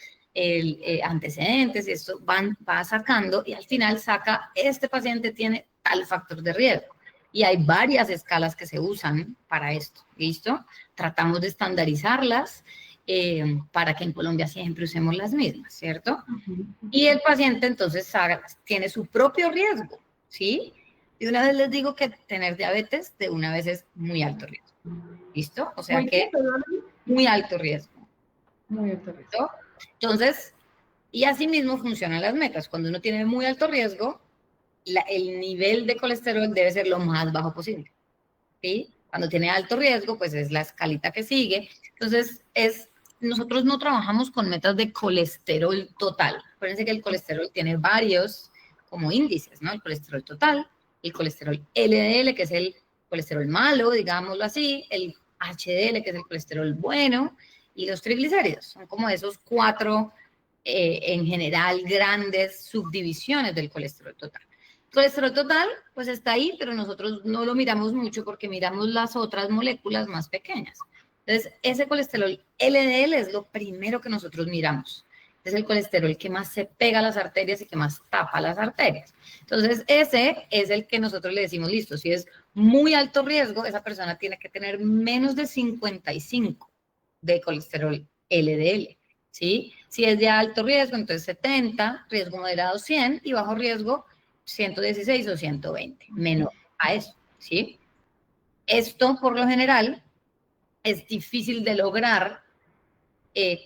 antecedentes y esto va sacando y al final saca, este paciente tiene tal factor de riesgo. Y hay varias escalas que se usan para esto, ¿listo? Tratamos de estandarizarlas para que en Colombia siempre usemos las mismas, ¿cierto? Y el paciente entonces tiene su propio riesgo, ¿sí? Y una vez les digo que tener diabetes de una vez es muy alto riesgo, ¿listo? O sea que muy alto riesgo. Muy alto riesgo. Entonces, y así mismo funcionan las metas. Cuando uno tiene muy alto riesgo, el nivel de colesterol debe ser lo más bajo posible, ¿sí? Cuando tiene alto riesgo, pues es la escalita que sigue. Entonces, nosotros no trabajamos con metas de colesterol total. Acuérdense que el colesterol tiene varios como índices, ¿no? El colesterol total, el colesterol LDL, que es el colesterol malo, digámoslo así, el HDL, que es el colesterol bueno, y los triglicéridos. Son como esos 4, en general, grandes subdivisiones del colesterol total. El colesterol total, pues está ahí, pero nosotros no lo miramos mucho porque miramos las otras moléculas más pequeñas. Entonces, ese colesterol LDL es lo primero que nosotros miramos. Es el colesterol que más se pega a las arterias y que más tapa las arterias. Entonces, ese es el que nosotros le decimos, listo, si es muy alto riesgo, esa persona tiene que tener menos de 55 de colesterol LDL, ¿sí? Si es de alto riesgo, entonces 70, riesgo moderado 100 y bajo riesgo 116 o 120, menor a eso, ¿sí? Esto, por lo general, es difícil de lograr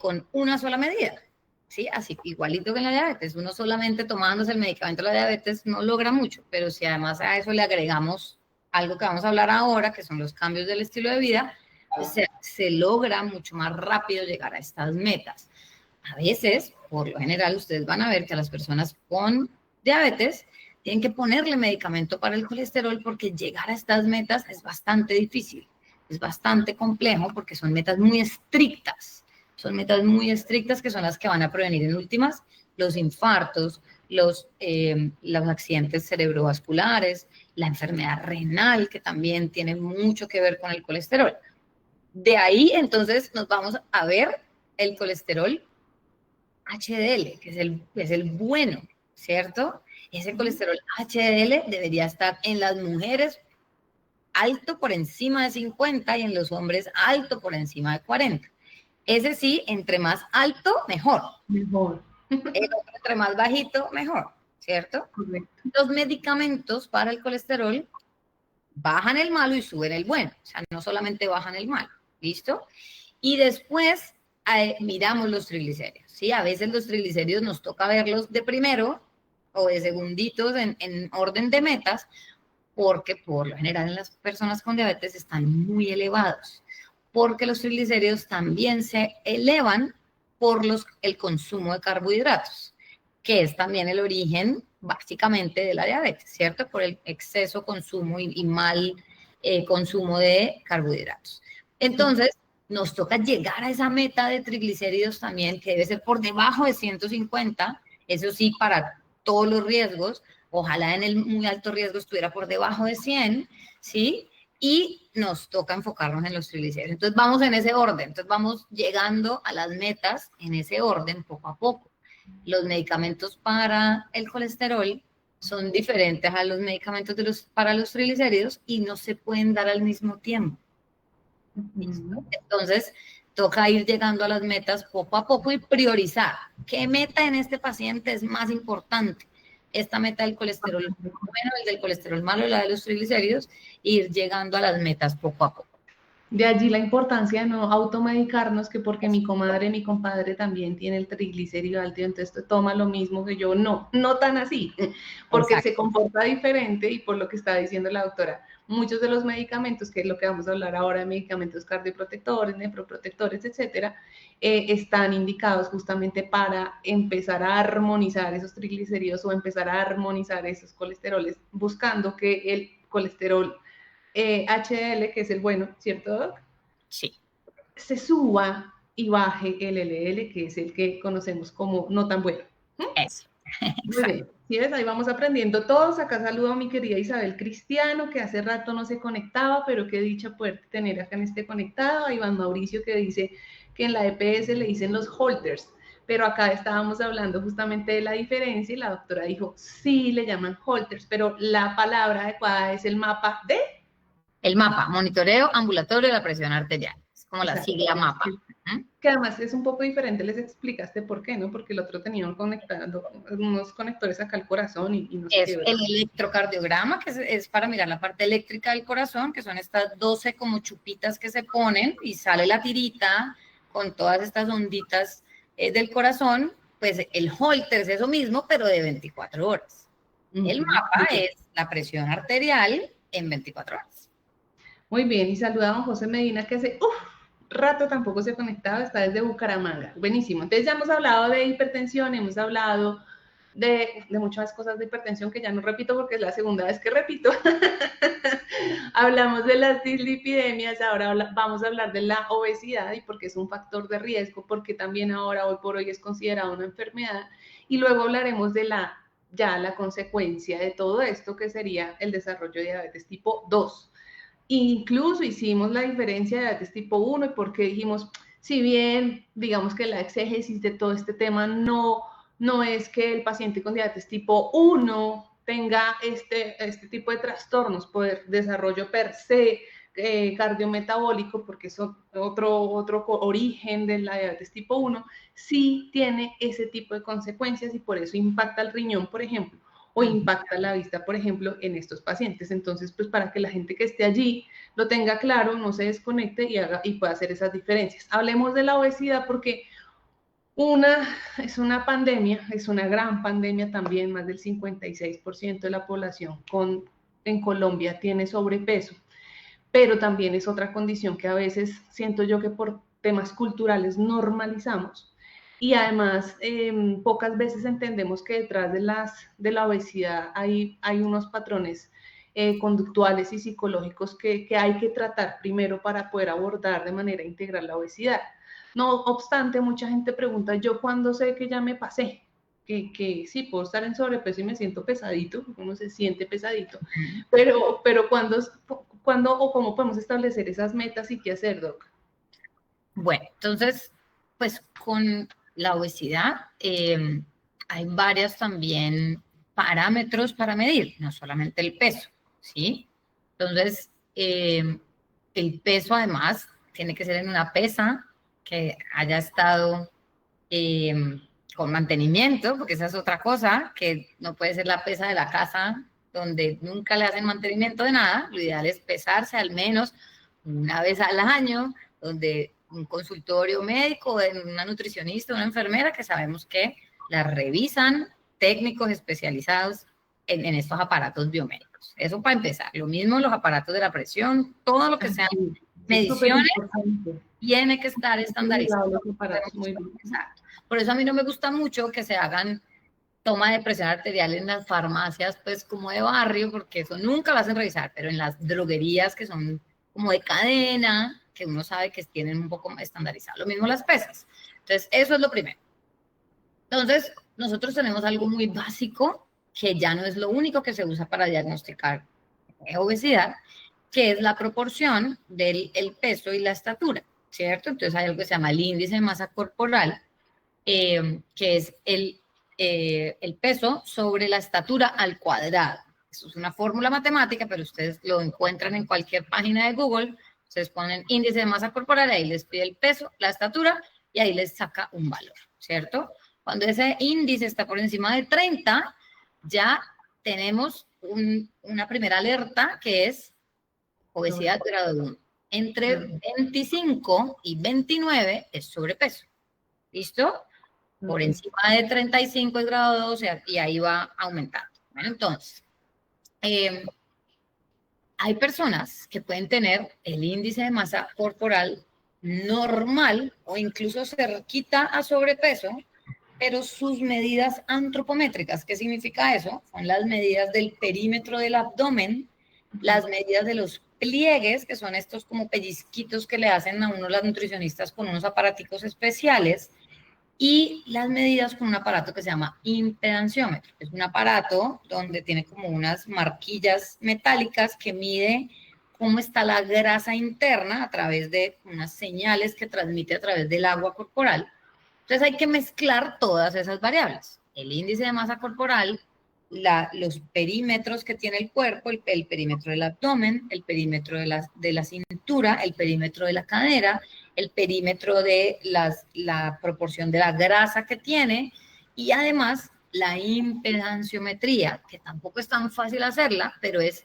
con una sola medida, ¿sí? Así, igualito que en la diabetes, uno solamente tomándose el medicamento de la diabetes no logra mucho, pero si además a eso le agregamos algo que vamos a hablar ahora, que son los cambios del estilo de vida, pues se logra mucho más rápido llegar a estas metas. A veces, por lo general, ustedes van a ver que a las personas con diabetes tienen que ponerle medicamento para el colesterol porque llegar a estas metas es bastante difícil, es bastante complejo porque son metas muy estrictas. Son metas muy estrictas que son las que van a prevenir en últimas los infartos, los accidentes cerebrovasculares, la enfermedad renal, que también tiene mucho que ver con el colesterol. De ahí, entonces, nos vamos a ver el colesterol HDL, que es el bueno, ¿cierto? Ese colesterol HDL debería estar en las mujeres alto por encima de 50 y en los hombres alto por encima de 40. Ese sí, entre más alto, mejor. Mejor. El otro, entre más bajito, mejor, ¿cierto? Correcto. Los medicamentos para el colesterol bajan el malo y suben el bueno. O sea, no solamente bajan el malo, ¿listo? Y después miramos los triglicéridos, ¿sí? A veces los triglicéridos nos toca verlos de primero o de segunditos en orden de metas, porque por lo general en las personas con diabetes están muy elevados, porque los triglicéridos también se elevan por el consumo de carbohidratos, que es también el origen básicamente de la diabetes, ¿cierto? Por el exceso consumo y mal consumo de carbohidratos. Entonces, nos toca llegar a esa meta de triglicéridos también, que debe ser por debajo de 150, eso sí, para todos los riesgos. Ojalá en el muy alto riesgo estuviera por debajo de 100, ¿sí? Y nos toca enfocarnos en los triglicéridos. Entonces vamos en ese orden, entonces vamos llegando a las metas en ese orden poco a poco. Los medicamentos para el colesterol son diferentes a los medicamentos para los triglicéridos y no se pueden dar al mismo tiempo. Entonces toca ir llegando a las metas poco a poco y priorizar. ¿Qué meta en este paciente es más importante? Esta meta del colesterol bueno, el del colesterol malo, la de los triglicéridos, e ir llegando a las metas poco a poco. De allí la importancia de no automedicarnos, que porque mi comadre, mi compadre también tiene el triglicérido alto, entonces toma lo mismo que yo. No, no tan así, porque Exacto. se comporta diferente y por lo que está diciendo la doctora, muchos de los medicamentos, que es lo que vamos a hablar ahora, medicamentos cardioprotectores, nefroprotectores, etcétera, están indicados justamente para empezar a armonizar esos triglicéridos o empezar a armonizar esos colesteroles, buscando que el colesterol HDL, que es el bueno, ¿cierto, Doc? Sí. Se suba y baje el LDL, que es el que conocemos como no tan bueno. Eso. Muy Exacto. bien. ¿Sí ves? Ahí vamos aprendiendo todos. Acá saludo a mi querida Isabel Cristiano, que hace rato no se conectaba, pero qué dicha poder tener acá en este conectado. A Iván Mauricio, que dice que en la EPS le dicen los holters, pero acá estábamos hablando justamente de la diferencia y la doctora dijo, sí, le llaman holters, pero la palabra adecuada es el mapa de... El MAPA, monitoreo ambulatorio de la presión arterial. Es como la Exacto. sigla MAPA. Que además es un poco diferente, les explicaste por qué, ¿no? Porque el otro tenía unos conectores acá al corazón y no sé Es qué. ¿Verdad? el electrocardiograma, que es para mirar la parte eléctrica del corazón, que son estas 12 como chupitas que se ponen y sale la tirita con todas estas onditas del corazón. Pues el Holter es eso mismo, pero de 24 horas. El MAPA es la presión arterial en 24 horas. Muy bien, y saluda a don José Medina, que hace rato tampoco se conectaba, está desde Bucaramanga. Buenísimo. Entonces ya hemos hablado de hipertensión, hemos hablado de muchas cosas de hipertensión que ya no repito porque es la segunda vez que repito. Hablamos de las dislipidemias, ahora vamos a hablar de la obesidad y porque es un factor de riesgo, porque también ahora, hoy por hoy, es considerada una enfermedad. Y luego hablaremos de la consecuencia de todo esto, que sería el desarrollo de diabetes tipo 2. Incluso hicimos la diferencia de diabetes tipo 1 y porque dijimos, si bien digamos que la exégesis de todo este tema no es que el paciente con diabetes tipo 1 tenga este tipo de trastornos por desarrollo per se cardiometabólico, porque es otro origen de la diabetes tipo 1, sí tiene ese tipo de consecuencias y por eso impacta el riñón, por ejemplo, o impacta la vista, por ejemplo, en estos pacientes. Entonces, pues para que la gente que esté allí lo tenga claro, no se desconecte y pueda hacer esas diferencias. Hablemos de la obesidad porque es una pandemia, es una gran pandemia también, más del 56% de la población en Colombia tiene sobrepeso, pero también es otra condición que a veces siento yo que por temas culturales normalizamos y además pocas veces entendemos que detrás de la obesidad hay unos patrones conductuales y psicológicos que hay que tratar primero para poder abordar de manera integral la obesidad. No obstante, mucha gente pregunta, ¿yo cuándo sé que ya me pasé? Que sí, puedo estar en sobrepeso y me siento pesadito, uno se siente pesadito, pero ¿cuándo o cómo podemos establecer esas metas y qué hacer, Doc? Bueno, entonces, pues con la obesidad hay varios también parámetros para medir, no solamente el peso, ¿sí? Entonces, el peso además tiene que ser en una pesa que haya estado con mantenimiento, porque esa es otra cosa, que no puede ser la pesa de la casa donde nunca le hacen mantenimiento de nada. Lo ideal es pesarse al menos una vez al año, donde un consultorio médico, una nutricionista, una enfermera, que sabemos que la revisan técnicos especializados en estos aparatos biomédicos. Eso para empezar. Lo mismo los aparatos de la presión, todo lo que sean mediciones, tiene que estar estandarizado. Muy bien. Exacto. Por eso a mí no me gusta mucho que se hagan toma de presión arterial en las farmacias, pues como de barrio, porque eso nunca lo hacen revisar, pero en las droguerías que son como de cadena, que uno sabe que tienen un poco más estandarizado. Lo mismo las pesas. Entonces, eso es lo primero. Entonces, nosotros tenemos algo muy básico, que ya no es lo único que se usa para diagnosticar obesidad, que es la proporción del peso y la estatura, ¿cierto? Entonces hay algo que se llama el índice de masa corporal, que es el peso sobre la estatura al cuadrado. Eso es una fórmula matemática, pero ustedes lo encuentran en cualquier página de Google. Ustedes ponen índice de masa corporal, ahí les pide el peso, la estatura, y ahí les saca un valor, ¿cierto? Cuando ese índice está por encima de 30, ya tenemos una primera alerta que es obesidad grado 1. Entre 25 y 29 es sobrepeso. ¿Listo? Por encima de 35 es grado 2 y ahí va aumentando. Bueno, entonces, hay personas que pueden tener el índice de masa corporal normal o incluso cerquita a sobrepeso, pero sus medidas antropométricas, ¿qué significa eso? Son las medidas del perímetro del abdomen, las medidas de los pliegues, que son estos como pellizquitos que le hacen a uno las nutricionistas con unos aparaticos especiales, y las medidas con un aparato que se llama impedanciómetro. Es un aparato donde tiene como unas marquillas metálicas que mide cómo está la grasa interna a través de unas señales que transmite a través del agua corporal. Entonces hay que mezclar todas esas variables. El índice de masa corporal, los perímetros que tiene el cuerpo, el perímetro del abdomen, el perímetro de la cintura, el perímetro de la cadera, el perímetro de la proporción de la grasa que tiene y además la impedanciometría, que tampoco es tan fácil hacerla, pero es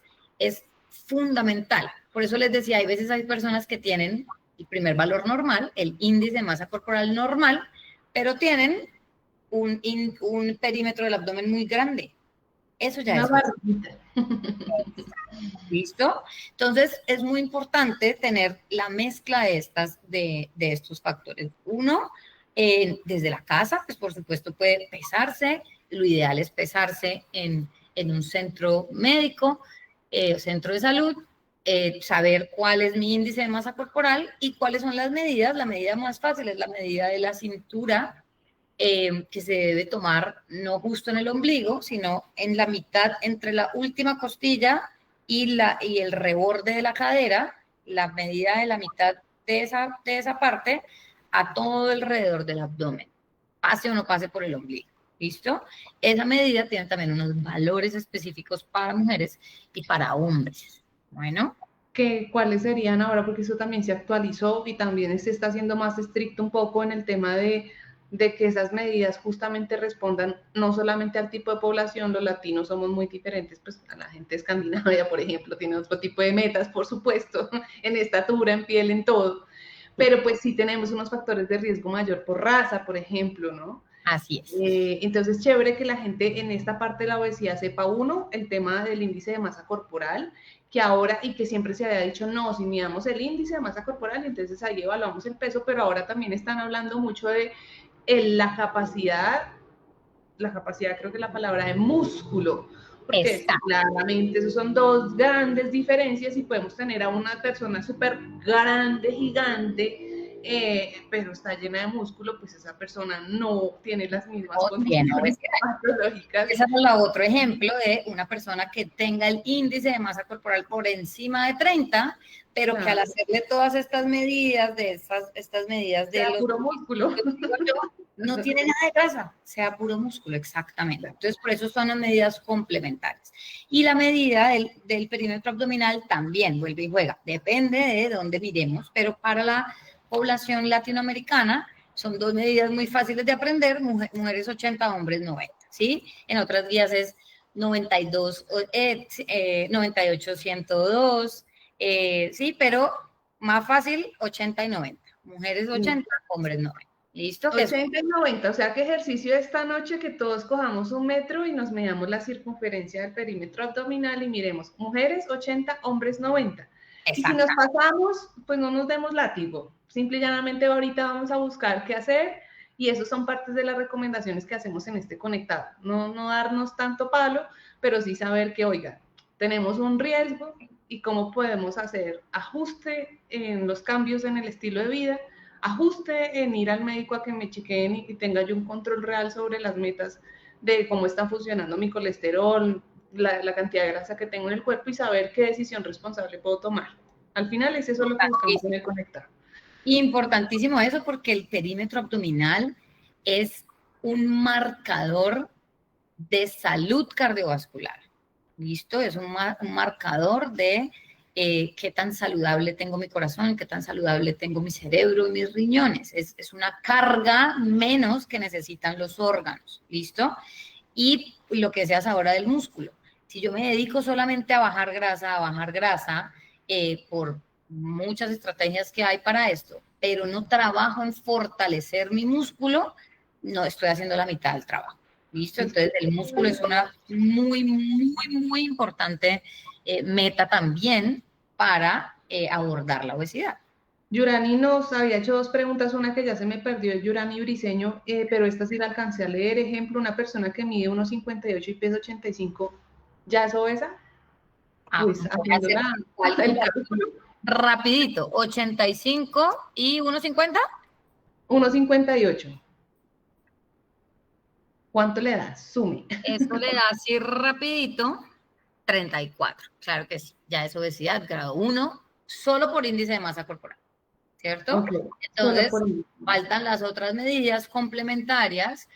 fundamental. Por eso les decía, hay veces hay personas que tienen el primer valor normal, el índice de masa corporal normal, pero tienen un perímetro del abdomen muy grande. Eso ya es barriguita. ¿Listo? Entonces, es muy importante tener la mezcla de estos factores. Uno, desde la casa, pues por supuesto puede pesarse. Lo ideal es pesarse en un centro médico, centro de salud, saber cuál es mi índice de masa corporal y cuáles son las medidas. La medida más fácil es la medida de la cintura, que se debe tomar no justo en el ombligo, sino en la mitad, entre la última costilla y el reborde de la cadera, la medida de la mitad de esa parte a todo alrededor del abdomen, pase o no pase por el ombligo. ¿Listo? Esa medida tiene también unos valores específicos para mujeres y para hombres. Bueno. ¿Cuáles serían ahora? Porque eso también se actualizó y también se está haciendo más estricto un poco en el tema de que esas medidas justamente respondan no solamente al tipo de población. Los latinos somos muy diferentes, pues a la gente escandinavia, por ejemplo, tiene otro tipo de metas, por supuesto, en estatura, en piel, en todo, pero pues sí tenemos unos factores de riesgo mayor por raza, por ejemplo, ¿no? Así es. Entonces, chévere que la gente en esta parte de la obesidad sepa, uno, el tema del índice de masa corporal, que ahora y que siempre se había dicho, no, si midamos el índice de masa corporal, entonces ahí evaluamos el peso, pero ahora también están hablando mucho de la capacidad creo que la palabra de músculo, porque claramente esos son dos grandes diferencias y podemos tener a una persona súper grande, gigante, pero está llena de músculo, pues esa persona no tiene las mismas condiciones patológicas. Ese es el otro ejemplo de una persona que tenga el índice de masa corporal por encima de 30, pero que al hacerle todas estas medidas, estas medidas de puro músculo, no tiene nada de grasa, sea puro músculo, exactamente. Entonces, por eso son las medidas complementarias. Y la medida del perímetro abdominal también vuelve y juega. Depende de dónde miremos, pero para la población latinoamericana son dos medidas muy fáciles de aprender, mujeres 80, hombres 90, ¿sí? En otras guías es 92, 98, 102, sí, pero más fácil 80 y 90. Mujeres 80, hombres 90. ¿Listo? 80 y 90, o sea que ejercicio de esta noche que todos cojamos 1 metro y nos medamos la circunferencia del perímetro abdominal y miremos, mujeres 80, hombres 90. Y si nos pasamos, pues no nos demos látigo, simple y llanamente ahorita vamos a buscar qué hacer y eso son partes de las recomendaciones que hacemos en este conectado. No darnos tanto palo, pero sí saber que, oiga, tenemos un riesgo y cómo podemos hacer ajuste en los cambios en el estilo de vida, ajuste en ir al médico a que me chequeen y tenga yo un control real sobre las metas de cómo está funcionando mi colesterol, la cantidad de grasa que tengo en el cuerpo y saber qué decisión responsable puedo tomar. Al final es eso lo que buscamos en el conectar. Importantísimo eso porque el perímetro abdominal es un marcador de salud cardiovascular. ¿Listo? Es un marcador de qué tan saludable tengo mi corazón, qué tan saludable tengo mi cerebro y mis riñones. Es una carga menos que necesitan los órganos. ¿Listo? Y lo que decías ahora del músculo. Si yo me dedico solamente a bajar grasa, muchas estrategias que hay para esto, pero no trabajo en fortalecer mi músculo, no estoy haciendo la mitad del trabajo. ¿Listo? Entonces el músculo es una muy importante meta también para abordar la obesidad. Yurani nos había hecho dos preguntas, una que ya se me perdió, es Yurani Briseño, pero esta sí la alcancé a leer. Ejemplo, una persona que mide 1,58 y pesa 85, ¿ya es obesa? Pues haciendo el cálculo. Rapidito, 85 y 1,50. 1,58. ¿Cuánto le das? Sume. Eso le da así rapidito 34. Claro que sí, ya es obesidad grado 1, solo por índice de masa corporal, ¿cierto? Okay. Entonces, faltan las otras medidas complementarias,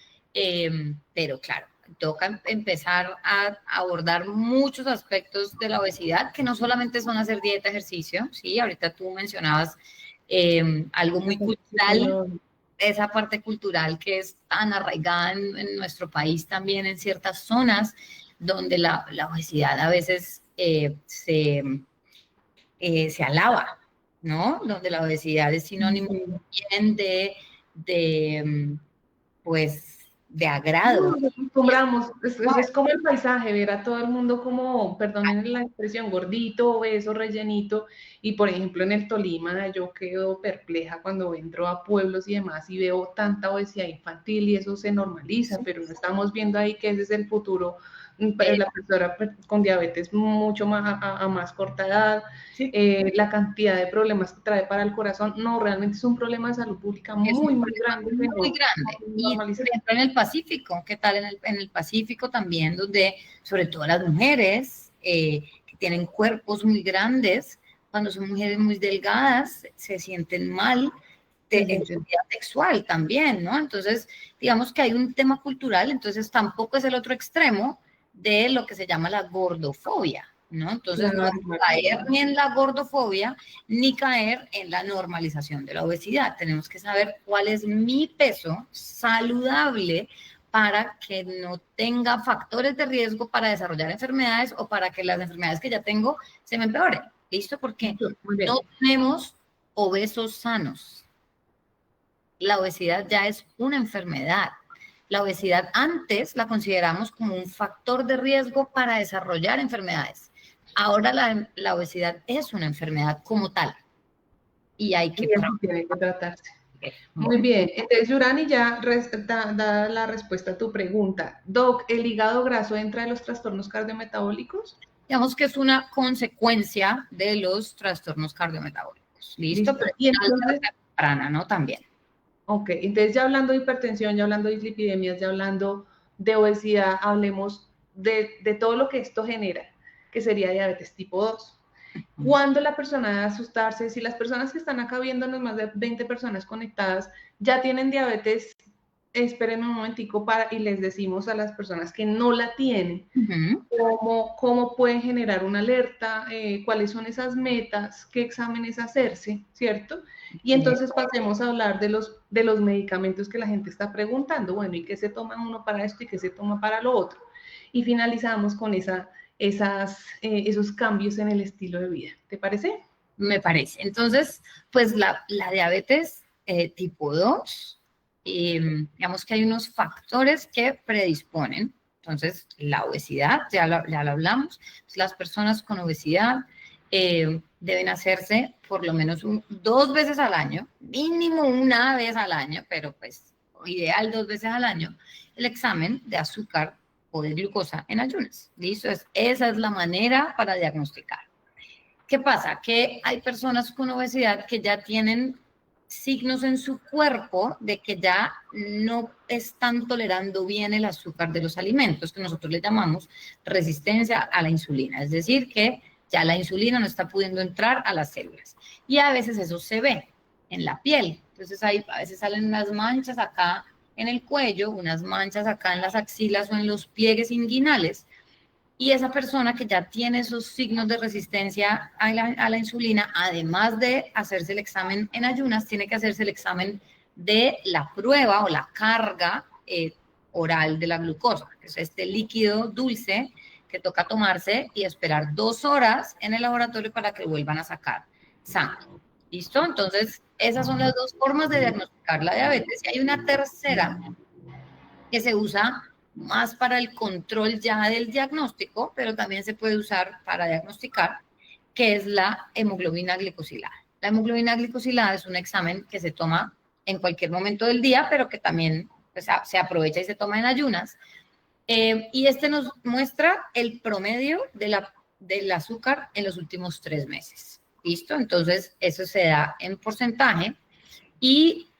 pero claro, toca empezar a abordar muchos aspectos de la obesidad, que no solamente son hacer dieta, ejercicio, ¿sí? Ahorita tú mencionabas algo muy cultural, esa parte cultural que es tan arraigada en nuestro país también, en ciertas zonas donde la obesidad a veces se alaba, ¿no? Donde la obesidad es sinónimo también pues, de agrado. Nos acostumbramos, es como el paisaje, ver a todo el mundo como, perdonen la expresión, gordito, obeso, rellenito, y por ejemplo en el Tolima yo quedo perpleja cuando entro a pueblos y demás y veo tanta obesidad infantil y eso se normaliza, pero no estamos viendo ahí que ese es el futuro, la persona con diabetes mucho más a más corta edad, sí. La cantidad de problemas que trae para el corazón, no, realmente es un problema de salud pública muy grande. Muy grande. Y por ejemplo en el Pacífico, ¿qué tal en el Pacífico también? Donde sobre todo las mujeres que tienen cuerpos muy grandes, cuando son mujeres muy delgadas, se sienten mal en su vida sexual también, ¿no? Entonces, digamos que hay un tema cultural, entonces tampoco es el otro extremo de lo que se llama la gordofobia, ¿no? Entonces, no caer ni en la gordofobia, ni caer en la normalización de la obesidad. Tenemos que saber cuál es mi peso saludable para que no tenga factores de riesgo para desarrollar enfermedades o para que las enfermedades que ya tengo se me empeoren. ¿Listo? Porque no tenemos obesos sanos. La obesidad ya es una enfermedad. La obesidad antes la consideramos como un factor de riesgo para desarrollar enfermedades. Ahora la obesidad es una enfermedad como tal y hay que tiene que tratarse. Muy bien, entonces Yurani ya da la respuesta a tu pregunta. Doc, ¿el hígado graso entra en los trastornos cardiometabólicos? Digamos que es una consecuencia de los trastornos cardiometabólicos. ¿Listo? Pero y entonces, temprana, ¿no? También. Ok, entonces ya hablando de hipertensión, ya hablando de dislipidemias, ya hablando de obesidad, hablemos de todo lo que esto genera, que sería diabetes tipo 2. ¿Cuándo la persona debe asustarse? Si las personas que están acá viéndonos, más de 20 personas conectadas, ya tienen diabetes, esperen un momentico y les decimos a las personas que no la tienen, cómo pueden generar una alerta, cuáles son esas metas, qué exámenes hacerse, ¿cierto? Y entonces pasemos a hablar de los medicamentos que la gente está preguntando, bueno, ¿y qué se toma uno para esto y qué se toma para lo otro? Y finalizamos con esos cambios en el estilo de vida. ¿Te parece? Me parece. Entonces, pues la diabetes tipo 2, digamos que hay unos factores que predisponen. Entonces, la obesidad, ya lo hablamos. Entonces, las personas con obesidad deben hacerse por lo menos 2 veces al año, mínimo una vez al año, pero pues ideal 2 veces al año, el examen de azúcar o de glucosa en ayunas. ¿Listo? Esa es la manera para diagnosticar. ¿Qué pasa? Que hay personas con obesidad que ya tienen signos en su cuerpo de que ya no están tolerando bien el azúcar de los alimentos, que nosotros le llamamos resistencia a la insulina. Es decir, que ya la insulina no está pudiendo entrar a las células. Y a veces eso se ve en la piel. Entonces a veces salen unas manchas acá en el cuello, unas manchas acá en las axilas o en los pliegues inguinales. Y esa persona que ya tiene esos signos de resistencia a la insulina, además de hacerse el examen en ayunas, tiene que hacerse el examen de la prueba o la carga oral de la glucosa, que es este líquido dulce que toca tomarse y esperar 2 horas en el laboratorio para que vuelvan a sacar sangre. ¿Listo? Entonces, esas son las dos formas de diagnosticar la diabetes. Y hay una tercera que se usa más para el control ya del diagnóstico, pero también se puede usar para diagnosticar, que es la hemoglobina glicosilada. La hemoglobina glicosilada es un examen que se toma en cualquier momento del día, pero que también pues, se aprovecha y se toma en ayunas. Y este nos muestra el promedio del azúcar en los últimos 3 meses. ¿Listo? Entonces, eso se da en porcentaje y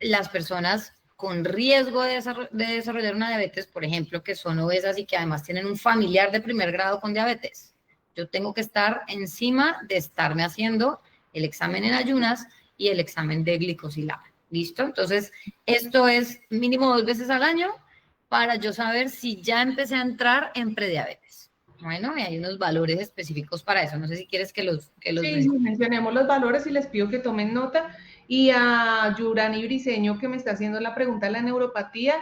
las personas con riesgo de desarrollar una diabetes, por ejemplo, que son obesas y que además tienen un familiar de primer grado con diabetes, yo tengo que estar encima de estarme haciendo el examen en ayunas y el examen de glicosilada. ¿Listo? Entonces, esto es mínimo 2 veces al año para yo saber si ya empecé a entrar en prediabetes. Bueno, y hay unos valores específicos para eso. No sé si quieres que los sí, mencionemos los valores y les pido que tomen nota. Y a Yurani Briseño, que me está haciendo la pregunta de la neuropatía,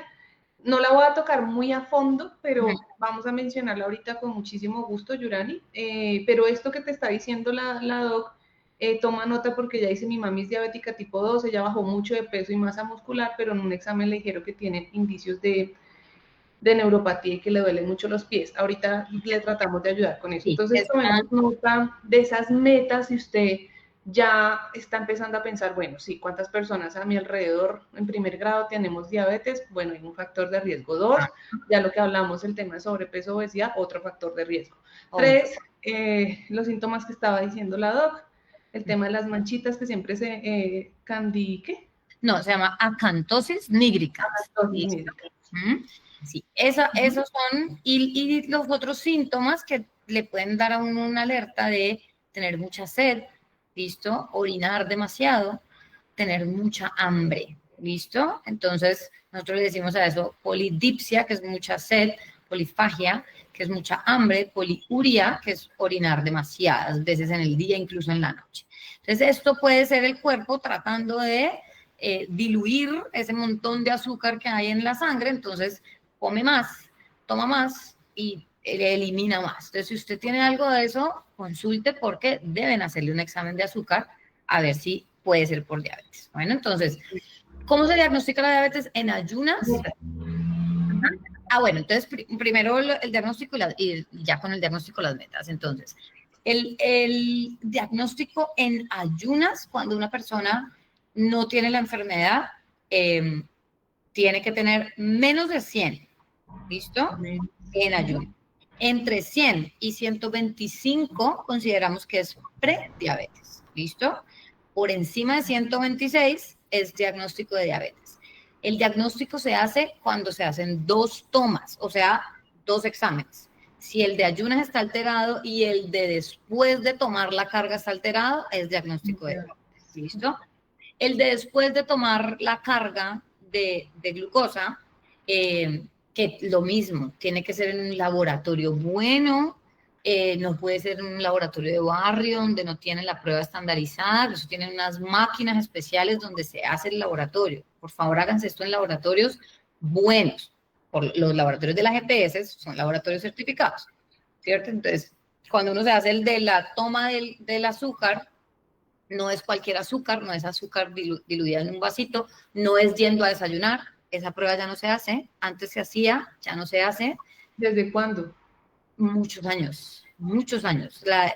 no la voy a tocar muy a fondo, pero vamos a mencionarla ahorita con muchísimo gusto, Yurani. Pero esto que te está diciendo la doc, toma nota porque ya dice mi mami es diabética tipo 2, ella bajó mucho de peso y masa muscular, pero en un examen le dijeron que tiene indicios de neuropatía y que le duelen mucho los pies. Ahorita le tratamos de ayudar con eso. Sí, entonces, tomemos nota de esas metas y usted ya está empezando a pensar, bueno, sí, ¿cuántas personas a mi alrededor en primer grado tenemos diabetes? Bueno, hay un factor de riesgo. 2, ya lo que hablamos, el tema de sobrepeso, obesidad, otro factor de riesgo. 3, los síntomas que estaba diciendo la doc, el tema de las manchitas que siempre se ¿qué? No, se llama acantosis nigricans. Acantosis nigricans. Sí, esos son, y los otros síntomas que le pueden dar a uno una alerta de tener mucha sed, ¿listo? Orinar demasiado, tener mucha hambre, ¿listo? Entonces, nosotros le decimos a eso polidipsia, que es mucha sed, polifagia, que es mucha hambre, poliuria, que es orinar demasiadas veces en el día, incluso en la noche. Entonces, esto puede ser el cuerpo tratando de diluir ese montón de azúcar que hay en la sangre, entonces come más, toma más y elimina más. Entonces, si usted tiene algo de eso, consulte porque deben hacerle un examen de azúcar a ver si puede ser por diabetes. Bueno, entonces, ¿cómo se diagnostica la diabetes? En ayunas. Bueno, entonces primero el diagnóstico y ya con el diagnóstico las metas. Entonces, el diagnóstico en ayunas, cuando una persona no tiene la enfermedad, tiene que tener menos de 100, ¿listo? En ayuno. Entre 100 y 125 consideramos que es prediabetes, ¿listo? Por encima de 126 es diagnóstico de diabetes. El diagnóstico se hace cuando se hacen 2 tomas, o sea, 2 exámenes. Si el de ayunas está alterado y el de después de tomar la carga está alterado, es diagnóstico de diabetes, ¿listo? El de después de tomar la carga de glucosa, que lo mismo, tiene que ser en un laboratorio bueno, no puede ser en un laboratorio de barrio donde no tienen la prueba estandarizada, eso tienen unas máquinas especiales donde se hace el laboratorio. Por favor, háganse esto en laboratorios buenos. Los laboratorios de la GPS son laboratorios certificados, ¿cierto? Entonces, cuando uno se hace el de la toma del azúcar, no es cualquier azúcar, no es azúcar diluida en un vasito, no es yendo a desayunar, esa prueba ya no se hace, antes se hacía, ya no se hace. ¿Desde cuándo? Muchos años, muchos años. Para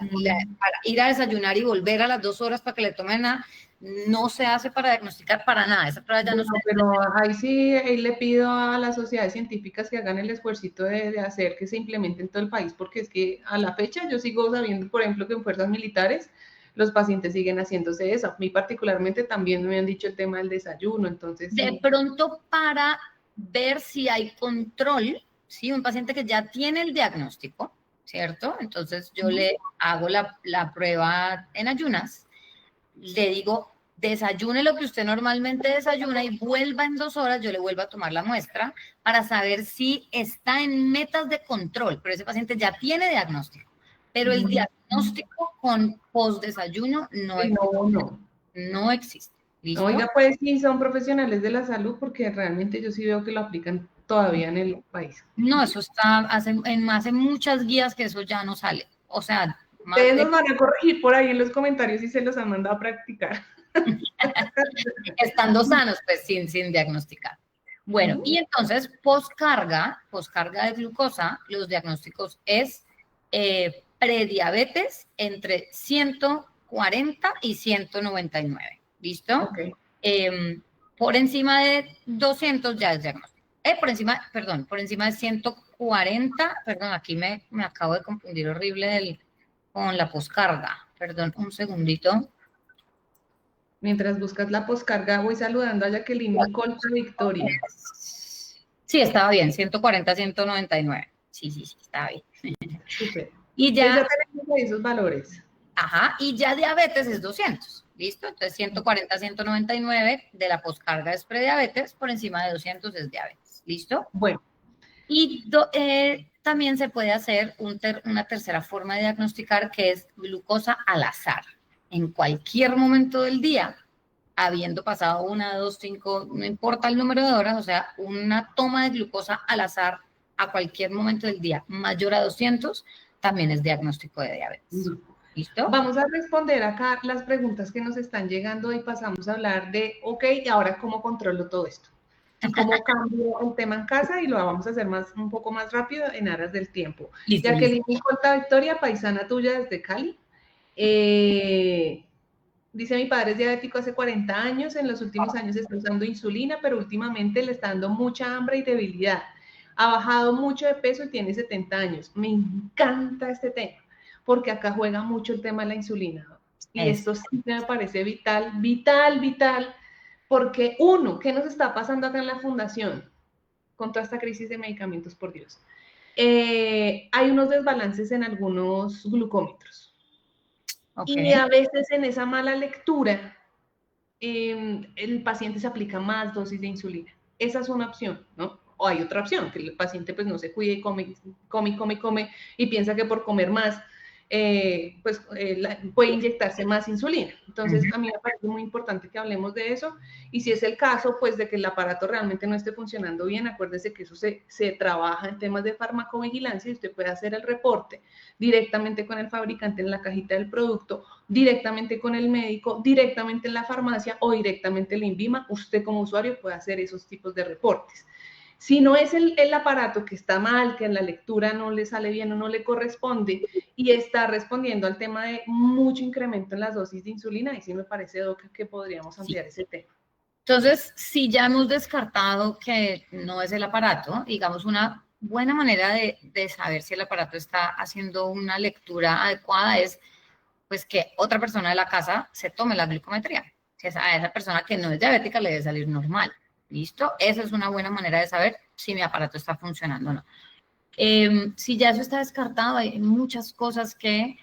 ir a desayunar y volver a las 2 horas para que le tomen nada, no se hace para diagnosticar para nada, esa prueba ya no se hace. Pero ahí sí le pido a las sociedades científicas que hagan el esfuerzo de hacer que se implemente en todo el país, porque es que a la fecha yo sigo sabiendo, por ejemplo, que en fuerzas militares los pacientes siguen haciéndose eso. A mí particularmente también me han dicho el tema del desayuno, entonces... De pronto para ver si hay control, ¿sí? Un paciente que ya tiene el diagnóstico, ¿cierto? Entonces yo le hago la prueba en ayunas, le digo, desayune lo que usted normalmente desayuna y vuelva en 2 horas, yo le vuelvo a tomar la muestra para saber si está en metas de control, pero ese paciente ya tiene diagnóstico. Pero el diagnóstico con post-desayuno no existe. ¿Listo? Oiga, pues sí, son profesionales de la salud porque realmente yo sí veo que lo aplican todavía en el país. No, eso está, hace muchas guías que eso ya no sale. O sea, Ustedes nos van a corregir por ahí en los comentarios si se los han mandado a practicar. Estando sanos, pues sin diagnosticar. Bueno, y entonces poscarga de glucosa, los diagnósticos es prediabetes entre 140 y 199, ¿listo? Okay. Por encima de 200 ya es diagnóstico. Por encima de 140, perdón, aquí me acabo de confundir horrible con la poscarga. Perdón, un segundito. Mientras buscas la poscarga, voy saludando a Jacqueline Colta Victoria. Sí, estaba bien, 140, 199. Sí, estaba bien. Súper. Y ya tenemos esos valores. Ajá, y ya diabetes es 200, ¿listo? Entonces 140, 199 de la poscarga es prediabetes, por encima de 200 es diabetes, ¿listo? Bueno. Y también se puede hacer una tercera forma de diagnosticar, que es glucosa al azar. En cualquier momento del día, habiendo pasado 1, 2, 5, no importa el número de horas, o sea, una toma de glucosa al azar a cualquier momento del día mayor a 200, también es diagnóstico de diabetes. ¿Listo? Vamos a responder acá las preguntas que nos están llegando y pasamos a hablar de, ok, ¿y ahora cómo controlo todo esto? ¿Cómo cambio el tema en casa? Y lo vamos a hacer un poco más rápido en aras del tiempo. Listo, Jacqueline Colta Victoria, paisana tuya desde Cali. Dice, mi padre es diabético hace 40 años, en los últimos años está usando insulina, pero últimamente le está dando mucha hambre y debilidad. Ha bajado mucho de peso y tiene 70 años. Me encanta este tema, porque acá juega mucho el tema de la insulina. Y esto sí me parece vital, porque ¿qué nos está pasando acá en la fundación con toda esta crisis de medicamentos, por Dios? Hay unos desbalances en algunos glucómetros. Okay. Y a veces en esa mala lectura, el paciente se aplica más dosis de insulina. Esa es una opción, ¿no? O hay otra opción, que el paciente pues no se cuide y come y piensa que por comer más puede inyectarse más insulina. Entonces, a mí me parece muy importante que hablemos de eso, y si es el caso, pues de que el aparato realmente no esté funcionando bien, acuérdese que eso se trabaja en temas de farmacovigilancia, y usted puede hacer el reporte directamente con el fabricante en la cajita del producto, directamente con el médico, directamente en la farmacia o directamente en la INVIMA. Usted como usuario puede hacer esos tipos de reportes. Si no es el aparato que está mal, que en la lectura no le sale bien o no le corresponde y está respondiendo al tema de mucho incremento en las dosis de insulina, y sí me parece, Doc, que podríamos ampliar ese tema. Entonces, si ya hemos descartado que no es el aparato, digamos, una buena manera de saber si el aparato está haciendo una lectura adecuada es pues que otra persona de la casa se tome la glucometría. Si a esa persona que no es diabética le debe salir normal. ¿Listo? Esa es una buena manera de saber si mi aparato está funcionando o no. Si ya eso está descartado, hay muchas cosas que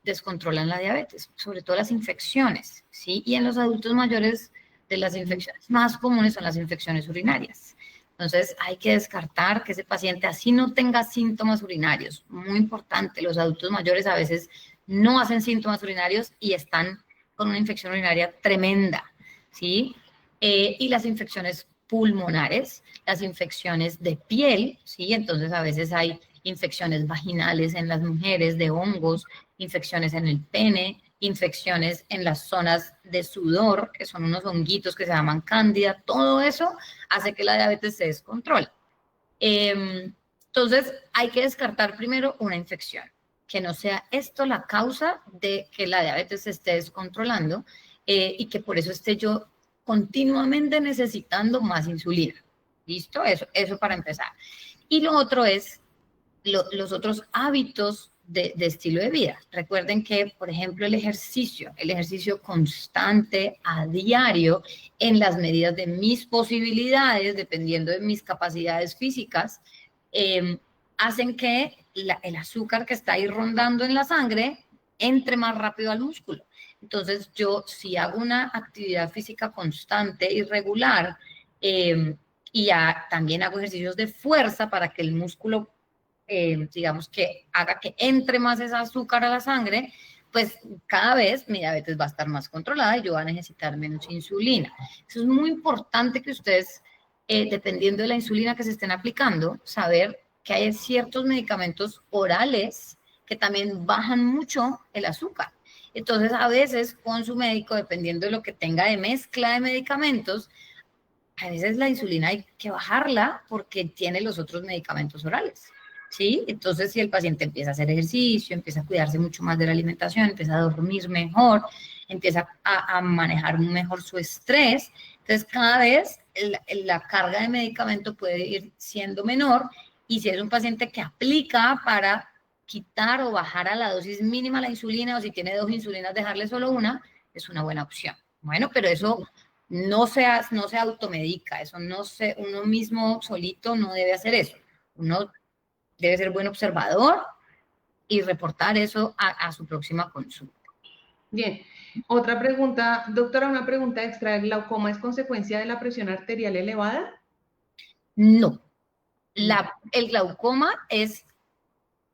descontrolan la diabetes, sobre todo las infecciones, ¿sí? Y en los adultos mayores, de las infecciones más comunes son las infecciones urinarias. Entonces, hay que descartar que ese paciente así no tenga síntomas urinarios. Muy importante, los adultos mayores a veces no hacen síntomas urinarios y están con una infección urinaria tremenda, ¿sí? Y las infecciones pulmonares, las infecciones de piel, ¿sí? Entonces a veces hay infecciones vaginales en las mujeres, de hongos, infecciones en el pene, infecciones en las zonas de sudor, que son unos honguitos que se llaman cándida. Todo eso hace que la diabetes se descontrole. Entonces hay que descartar primero una infección, que no sea esto la causa de que la diabetes se esté descontrolando y que por eso esté yo continuamente necesitando más insulina. ¿Listo? Eso para empezar. Y lo otro es los otros hábitos de estilo de vida. Recuerden que, por ejemplo, el ejercicio constante a diario en las medidas de mis posibilidades, dependiendo de mis capacidades físicas, hacen que el azúcar que está ahí rondando en la sangre entre más rápido al músculo. Entonces, yo si hago una actividad física constante y regular, y también hago ejercicios de fuerza para que el músculo, digamos, que haga que entre más ese azúcar a la sangre, pues cada vez mi diabetes va a estar más controlada y yo voy a necesitar menos insulina. Eso es muy importante que ustedes, dependiendo de la insulina que se estén aplicando, saber que hay ciertos medicamentos orales que también bajan mucho el azúcar. Entonces, a veces con su médico, dependiendo de lo que tenga de mezcla de medicamentos, a veces la insulina hay que bajarla porque tiene los otros medicamentos orales, ¿sí? Entonces, si el paciente empieza a hacer ejercicio, empieza a cuidarse mucho más de la alimentación, empieza a dormir mejor, empieza a manejar mejor su estrés, entonces cada vez la carga de medicamento puede ir siendo menor, y si es un paciente que aplica para quitar o bajar a la dosis mínima la insulina, o si tiene 2 insulinas, dejarle solo una, es una buena opción. Bueno, pero eso no se automedica, eso no se, uno mismo solito no debe hacer eso. Uno debe ser buen observador y reportar eso a su próxima consulta. Bien, otra pregunta, doctora, una pregunta extra. ¿El glaucoma es consecuencia de la presión arterial elevada? No, el glaucoma es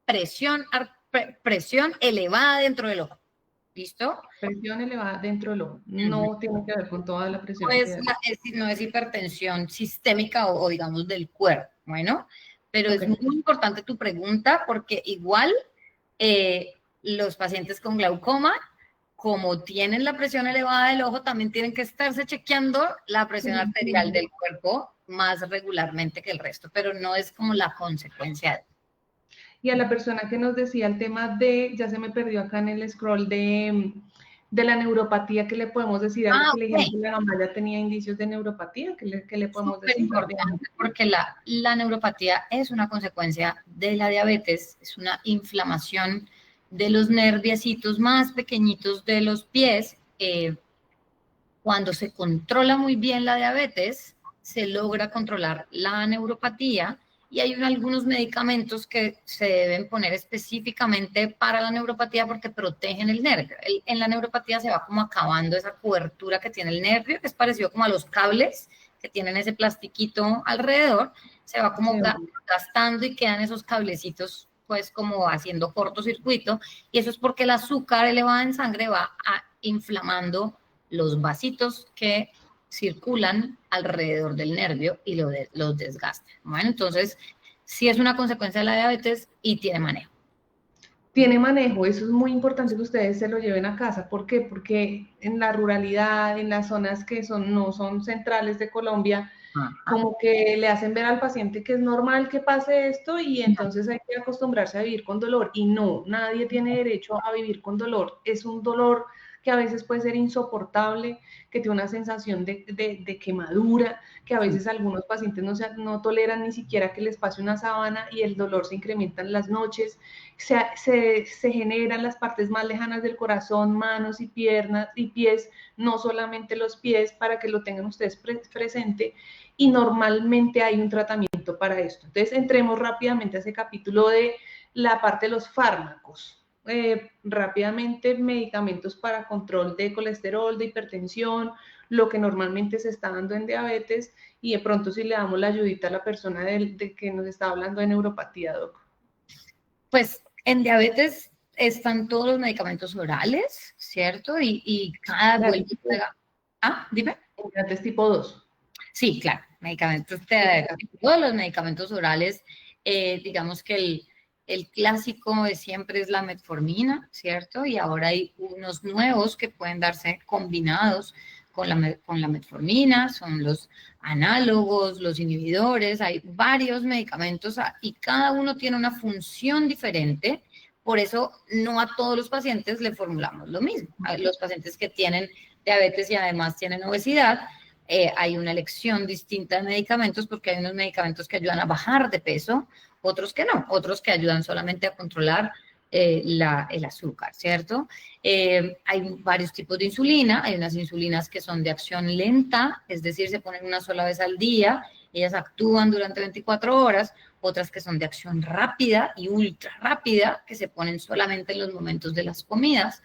presión elevada dentro del ojo. ¿Listo? Presión elevada dentro del ojo. No tiene que ver con toda la presión No no es hipertensión sistémica o digamos del cuerpo. Bueno, pero es muy importante tu pregunta, porque igual los pacientes con glaucoma, como tienen la presión elevada del ojo, también tienen que estarse chequeando la presión arterial del cuerpo más regularmente que el resto, pero no es como la consecuencia de... Y a la persona que nos decía el tema de, ya se me perdió acá en el scroll, de la neuropatía, ¿qué le podemos decir? A la que le dijeron que la mamá ya tenía indicios de neuropatía, ¿qué le podemos decir? Importante, porque la neuropatía es una consecuencia de la diabetes, es una inflamación de los nerviecitos más pequeñitos de los pies. Cuando se controla muy bien la diabetes, se logra controlar la neuropatía, y hay algunos medicamentos que se deben poner específicamente para la neuropatía porque protegen el nervio. En la neuropatía se va como acabando esa cobertura que tiene el nervio, que es parecido como a los cables que tienen ese plastiquito alrededor, se va como gastando y quedan esos cablecitos pues como haciendo cortocircuito, y eso es porque el azúcar elevado en sangre va inflamando los vasitos que circulan alrededor del nervio y los desgasta. Bueno, entonces sí es una consecuencia de la diabetes y tiene manejo. Tiene manejo, eso es muy importante que ustedes se lo lleven a casa. ¿Por qué? Porque en la ruralidad, en las zonas que no son centrales de Colombia, como que le hacen ver al paciente que es normal que pase esto y entonces hay que acostumbrarse a vivir con dolor. Y no, nadie tiene derecho a vivir con dolor. Es un dolor que a veces puede ser insoportable, que tiene una sensación de quemadura, que a veces algunos pacientes no toleran ni siquiera que les pase una sábana y el dolor se incrementa en las noches. Se generan las partes más lejanas del corazón, manos y piernas y pies, no solamente los pies, para que lo tengan ustedes presente, y normalmente hay un tratamiento para esto. Entonces, entremos rápidamente a ese capítulo de la parte de los fármacos. Rápidamente, medicamentos para control de colesterol, de hipertensión, lo que normalmente se está dando en diabetes, y de pronto si le damos la ayudita a la persona de que nos está hablando de neuropatía, doc. Pues en diabetes están todos los medicamentos orales, ¿cierto? Y cada vuelta... Ah, dime. Diabetes tipo 2. Sí, claro, medicamentos, todos los medicamentos orales, digamos que el clásico de siempre es la metformina, ¿cierto? Y ahora hay unos nuevos que pueden darse combinados con la metformina, son los análogos, los inhibidores, hay varios medicamentos y cada uno tiene una función diferente. Por eso no a todos los pacientes le formulamos lo mismo. A los pacientes que tienen diabetes y además tienen obesidad, hay una elección distinta de medicamentos, porque hay unos medicamentos que ayudan a bajar de peso, otros que no, otros que ayudan solamente a controlar el azúcar, ¿cierto? Hay varios tipos de insulina, hay unas insulinas que son de acción lenta, es decir, se ponen una sola vez al día, ellas actúan durante 24 horas, otras que son de acción rápida y ultra rápida, que se ponen solamente en los momentos de las comidas.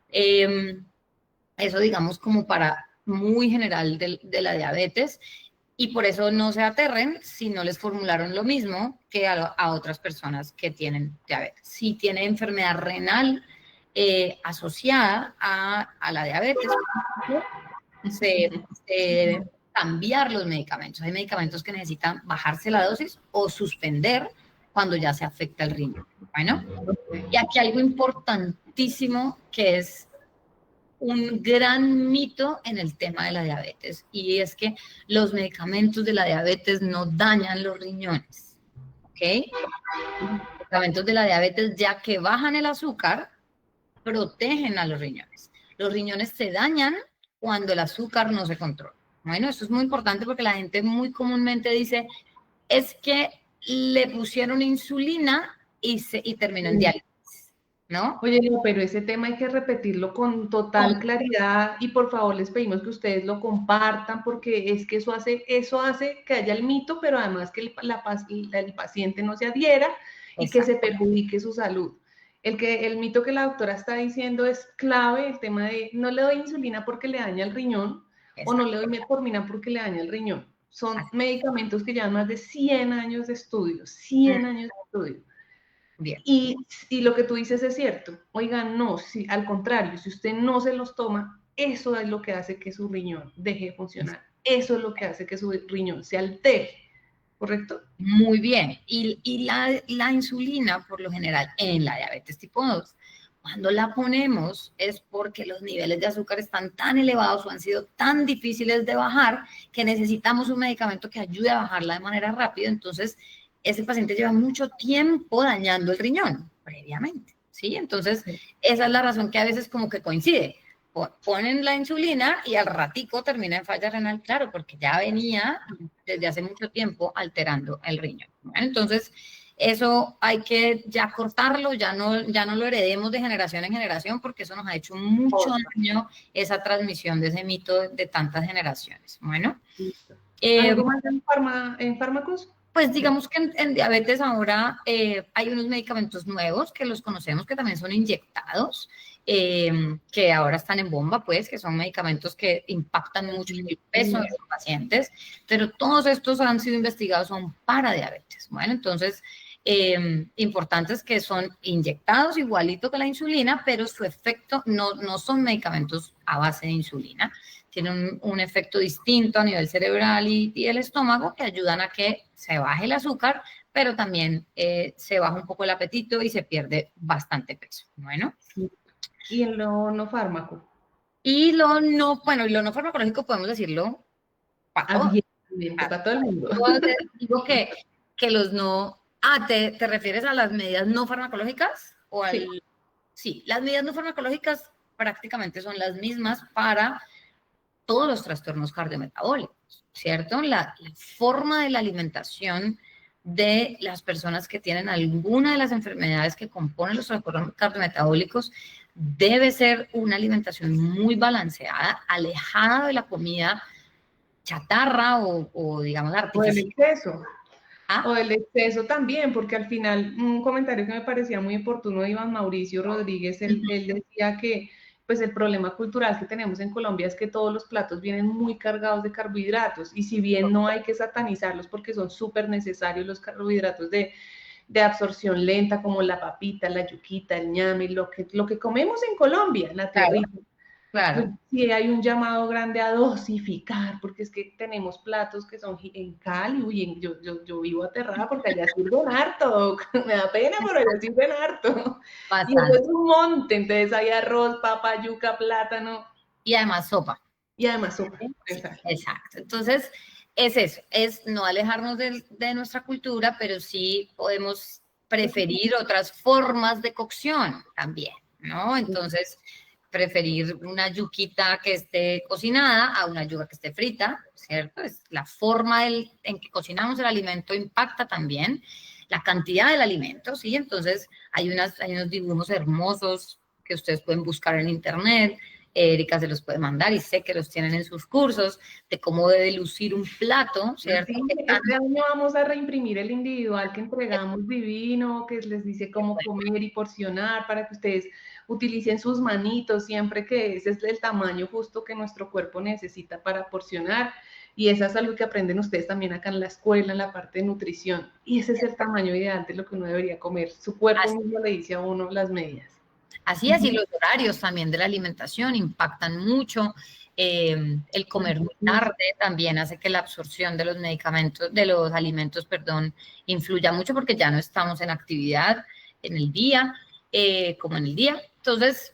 Eso digamos como para muy general de la diabetes, y por eso no se aterren si no les formularon lo mismo que a otras personas que tienen diabetes. Si tiene enfermedad renal asociada a la diabetes, se deben cambiar los medicamentos. Hay medicamentos que necesitan bajarse la dosis o suspender cuando ya se afecta el riñón. Bueno, y aquí algo importantísimo que es un gran mito en el tema de la diabetes, y es que los medicamentos de la diabetes no dañan los riñones, ¿ok? Los medicamentos de la diabetes, ya que bajan el azúcar, protegen a los riñones. Los riñones se dañan cuando el azúcar no se controla. Bueno, esto es muy importante porque la gente muy comúnmente dice, es que le pusieron insulina y terminó en diálisis, ¿no? Oye, no, pero ese tema hay que repetirlo con total claridad y por favor les pedimos que ustedes lo compartan porque es que eso hace que haya el mito, pero además que el paciente no se adhiera y que se perjudique su salud. El mito que la doctora está diciendo es clave, el tema de no le doy insulina porque le daña el riñón o no le doy metformina porque le daña el riñón. Son medicamentos que llevan más de 100 años de estudio, 100 años de estudio. Bien. Y lo que tú dices es cierto. Oigan, no, si, al contrario, si usted no se los toma, eso es lo que hace que su riñón deje de funcionar. Eso es lo que hace que su riñón se altere, ¿correcto? Muy bien. Y la insulina, por lo general, en la diabetes tipo 2, cuando la ponemos es porque los niveles de azúcar están tan elevados o han sido tan difíciles de bajar que necesitamos un medicamento que ayude a bajarla de manera rápida. Entonces, ese paciente lleva mucho tiempo dañando el riñón previamente, ¿sí? Entonces, esa es la razón que a veces como que coincide. Ponen la insulina y al ratico termina en falla renal, claro, porque ya venía desde hace mucho tiempo alterando el riñón. Bueno, entonces, eso hay que ya cortarlo, ya no lo heredemos de generación en generación, porque eso nos ha hecho mucho daño, esa transmisión de ese mito de tantas generaciones. Bueno. ¿Algo más en fármacos? Pues digamos que en diabetes ahora hay unos medicamentos nuevos que los conocemos, que también son inyectados, que ahora están en bomba, pues, que son medicamentos que impactan mucho en el peso de los pacientes, pero todos estos han sido investigados, son para diabetes. Bueno, entonces, importantes que son inyectados igualito que la insulina, pero su efecto no son medicamentos a base de insulina, tienen un efecto distinto a nivel cerebral y el estómago que ayudan a que se baje el azúcar, pero también se baja un poco el apetito y se pierde bastante peso. Bueno. ¿Y en lo no fármaco? Y lo no farmacológico podemos decirlo para todo. Para todo el mundo. Digo que los no... ¿te refieres a las medidas no farmacológicas? Sí, las medidas no farmacológicas prácticamente son las mismas para todos los trastornos cardiometabólicos, ¿cierto? La forma de la alimentación de las personas que tienen alguna de las enfermedades que componen los trastornos cardiometabólicos debe ser una alimentación muy balanceada, alejada de la comida chatarra o digamos, artificial. O del exceso. O del exceso también, porque al final, un comentario que me parecía muy oportuno de Iván Mauricio Rodríguez, él decía que pues el problema cultural que tenemos en Colombia es que todos los platos vienen muy cargados de carbohidratos, y si bien no hay que satanizarlos porque son súper necesarios los carbohidratos de absorción lenta, como la papita, la yuquita, el ñame, lo que comemos en Colombia, la tierrita. Claro. Sí, hay un llamado grande a dosificar, porque es que tenemos platos que son en Cali, uy, yo vivo aterrada porque allá sirven harto, me da pena, pero allá sirven harto. Bastante. Y eso es un monte, entonces hay arroz, papa, yuca, plátano. Y además sopa. Y además sopa. Sí, exacto. Entonces, es eso, es no alejarnos de nuestra cultura, pero sí podemos preferir otras formas de cocción también, ¿no? Entonces, preferir una yuquita que esté cocinada a una yuca que esté frita, ¿cierto? Es la forma en que cocinamos el alimento impacta también la cantidad del alimento, ¿sí? Entonces, hay unos dibujos hermosos que ustedes pueden buscar en internet. Erika se los puede mandar y sé que los tienen en sus cursos de cómo debe lucir un plato, ¿cierto? Sí, este año vamos a reimprimir el individual que entregamos divino, que les dice cómo comer y porcionar para que ustedes utilicen sus manitos siempre, que ese es el tamaño justo que nuestro cuerpo necesita para porcionar, y esa es algo que aprenden ustedes también acá en la escuela, en la parte de nutrición, y ese es el tamaño ideal de lo que uno debería comer. Su cuerpo mismo le dice a uno las medidas. Así es, y los horarios también de la alimentación impactan mucho. El comer muy tarde también hace que la absorción de los medicamentos, de los alimentos, perdón, influya mucho porque ya no estamos en actividad en el día, como en el día. Entonces,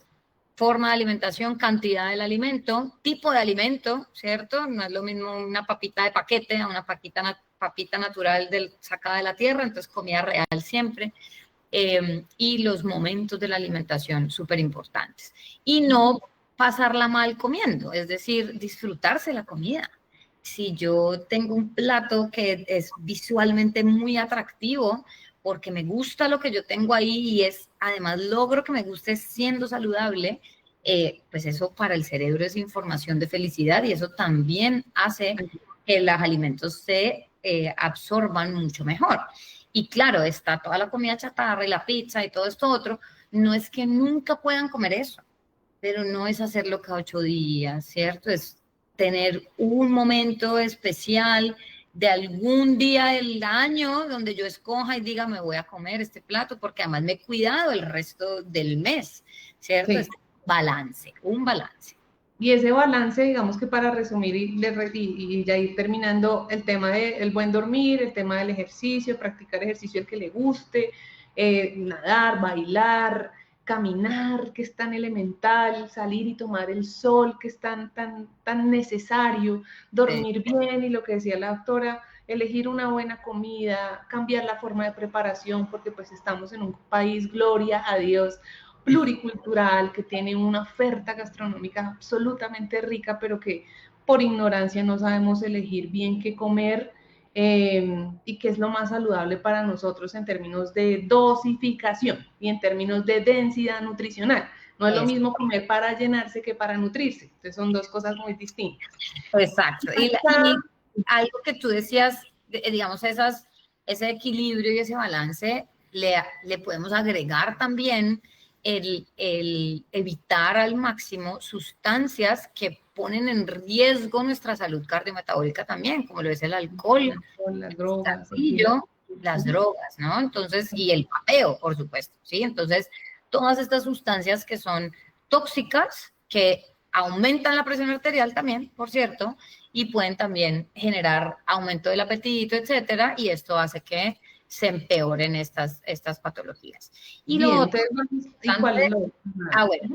forma de alimentación, cantidad del alimento, tipo de alimento, ¿cierto? No es lo mismo una papita de paquete a una papita natural sacada de la tierra, entonces comida real siempre. Y los momentos de la alimentación súper importantes. Y no pasarla mal comiendo, es decir, disfrutarse la comida. Si yo tengo un plato que es visualmente muy atractivo, porque me gusta lo que yo tengo ahí y además logro que me guste siendo saludable, pues eso para el cerebro es información de felicidad y eso también hace que los alimentos se absorban mucho mejor. Y claro, está toda la comida chatarra y la pizza y todo esto otro, no es que nunca puedan comer eso, pero no es hacerlo cada 8 días, ¿cierto? Es tener un momento especial de algún día del año donde yo escoja y diga, me voy a comer este plato, porque además me he cuidado el resto del mes, ¿cierto? Sí. Es balance, un balance. Y ese balance, digamos que para resumir y ya ir terminando, el tema del buen dormir, el tema del ejercicio, practicar ejercicio el que le guste, nadar, bailar, caminar, que es tan elemental, salir y tomar el sol, que es tan necesario, dormir bien y lo que decía la doctora, elegir una buena comida, cambiar la forma de preparación, porque pues estamos en un país, gloria a Dios, pluricultural, que tiene una oferta gastronómica absolutamente rica, pero que por ignorancia no sabemos elegir bien qué comer y qué es lo más saludable para nosotros en términos de dosificación y en términos de densidad nutricional. No es lo mismo comer para llenarse que para nutrirse. Entonces son dos cosas muy distintas. Exacto. Y algo que tú decías, digamos, ese equilibrio y ese balance, le podemos agregar también el evitar al máximo sustancias que ponen en riesgo nuestra salud cardiometabólica también, como lo es el alcohol, las drogas, las drogas, ¿no? Entonces, y el vapeo, por supuesto, ¿sí? Entonces, todas estas sustancias que son tóxicas, que aumentan la presión arterial también, por cierto, y pueden también generar aumento del apetito, etcétera, y esto hace que se empeoren estas patologías. Y bien, lo otro,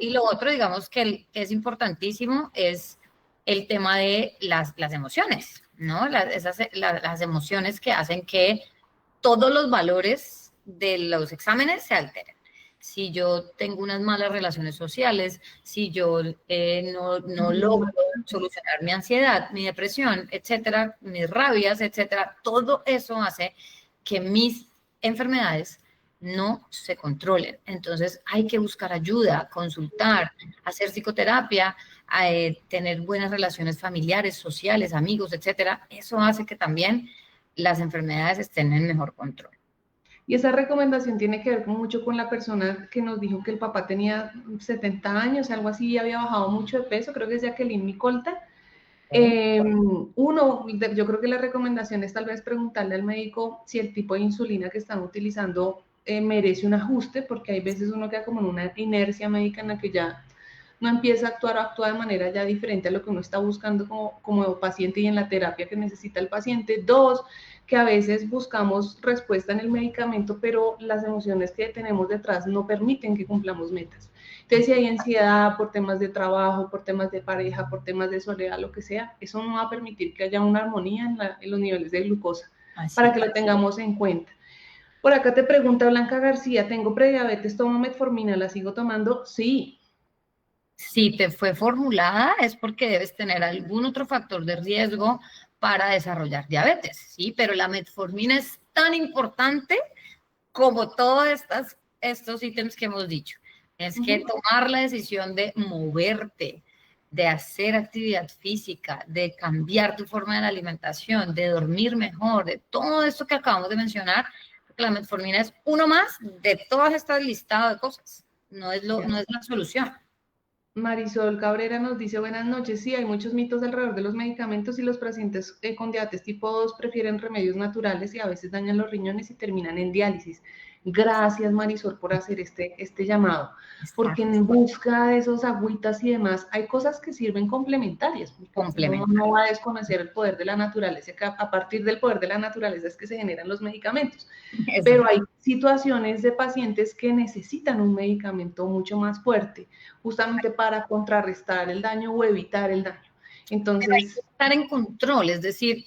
y lo otro, digamos que es importantísimo es el tema de las emociones, ¿no? Las emociones que hacen que todos los valores de los exámenes se alteren. Si yo tengo unas malas relaciones sociales, si yo no logro solucionar mi ansiedad, mi depresión, etcétera, mis rabias, etcétera, todo eso hace que mis enfermedades no se controlen. Entonces hay que buscar ayuda, consultar, hacer psicoterapia, tener buenas relaciones familiares, sociales, amigos, etcétera. Eso hace que también las enfermedades estén en mejor control. Y esa recomendación tiene que ver mucho con la persona que nos dijo que el papá tenía 70 años, algo así, y había bajado mucho de peso, creo que es Jacqueline Micolta. Yo creo que la recomendación es tal vez preguntarle al médico si el tipo de insulina que están utilizando merece un ajuste, porque hay veces uno queda como en una inercia médica en la que ya no empieza a actuar o actúa de manera ya diferente a lo que uno está buscando como paciente y en la terapia que necesita el paciente. Dos, que a veces buscamos respuesta en el medicamento, pero las emociones que tenemos detrás no permiten que cumplamos metas. Entonces, si hay ansiedad por temas de trabajo, por temas de pareja, por temas de soledad, lo que sea, eso no va a permitir que haya una armonía en los niveles de glucosa, para que lo tengamos en cuenta. Por acá te pregunta Blanca García, ¿tengo prediabetes, tomo metformina, la sigo tomando? Sí. Si te fue formulada es porque debes tener algún otro factor de riesgo para desarrollar diabetes, ¿sí? Pero la metformina es tan importante como todos estos ítems que hemos dicho. Es que tomar la decisión de moverte, de hacer actividad física, de cambiar tu forma de la alimentación, de dormir mejor, de todo esto que acabamos de mencionar, porque la metformina es uno más de todas estas listadas de cosas, no es la solución. Marisol Cabrera nos dice, buenas noches, sí, hay muchos mitos alrededor de los medicamentos y los pacientes con diabetes tipo 2 prefieren remedios naturales y a veces dañan los riñones y terminan en diálisis. Gracias, Marisol, por hacer este llamado, porque en busca de esos agüitas y demás, hay cosas que sirven complementarias. Uno no va a desconocer el poder de la naturaleza, que a partir del poder de la naturaleza es que se generan los medicamentos. Pero hay situaciones de pacientes que necesitan un medicamento mucho más fuerte, justamente para contrarrestar el daño o evitar el daño. Entonces, hay que estar en control, es decir,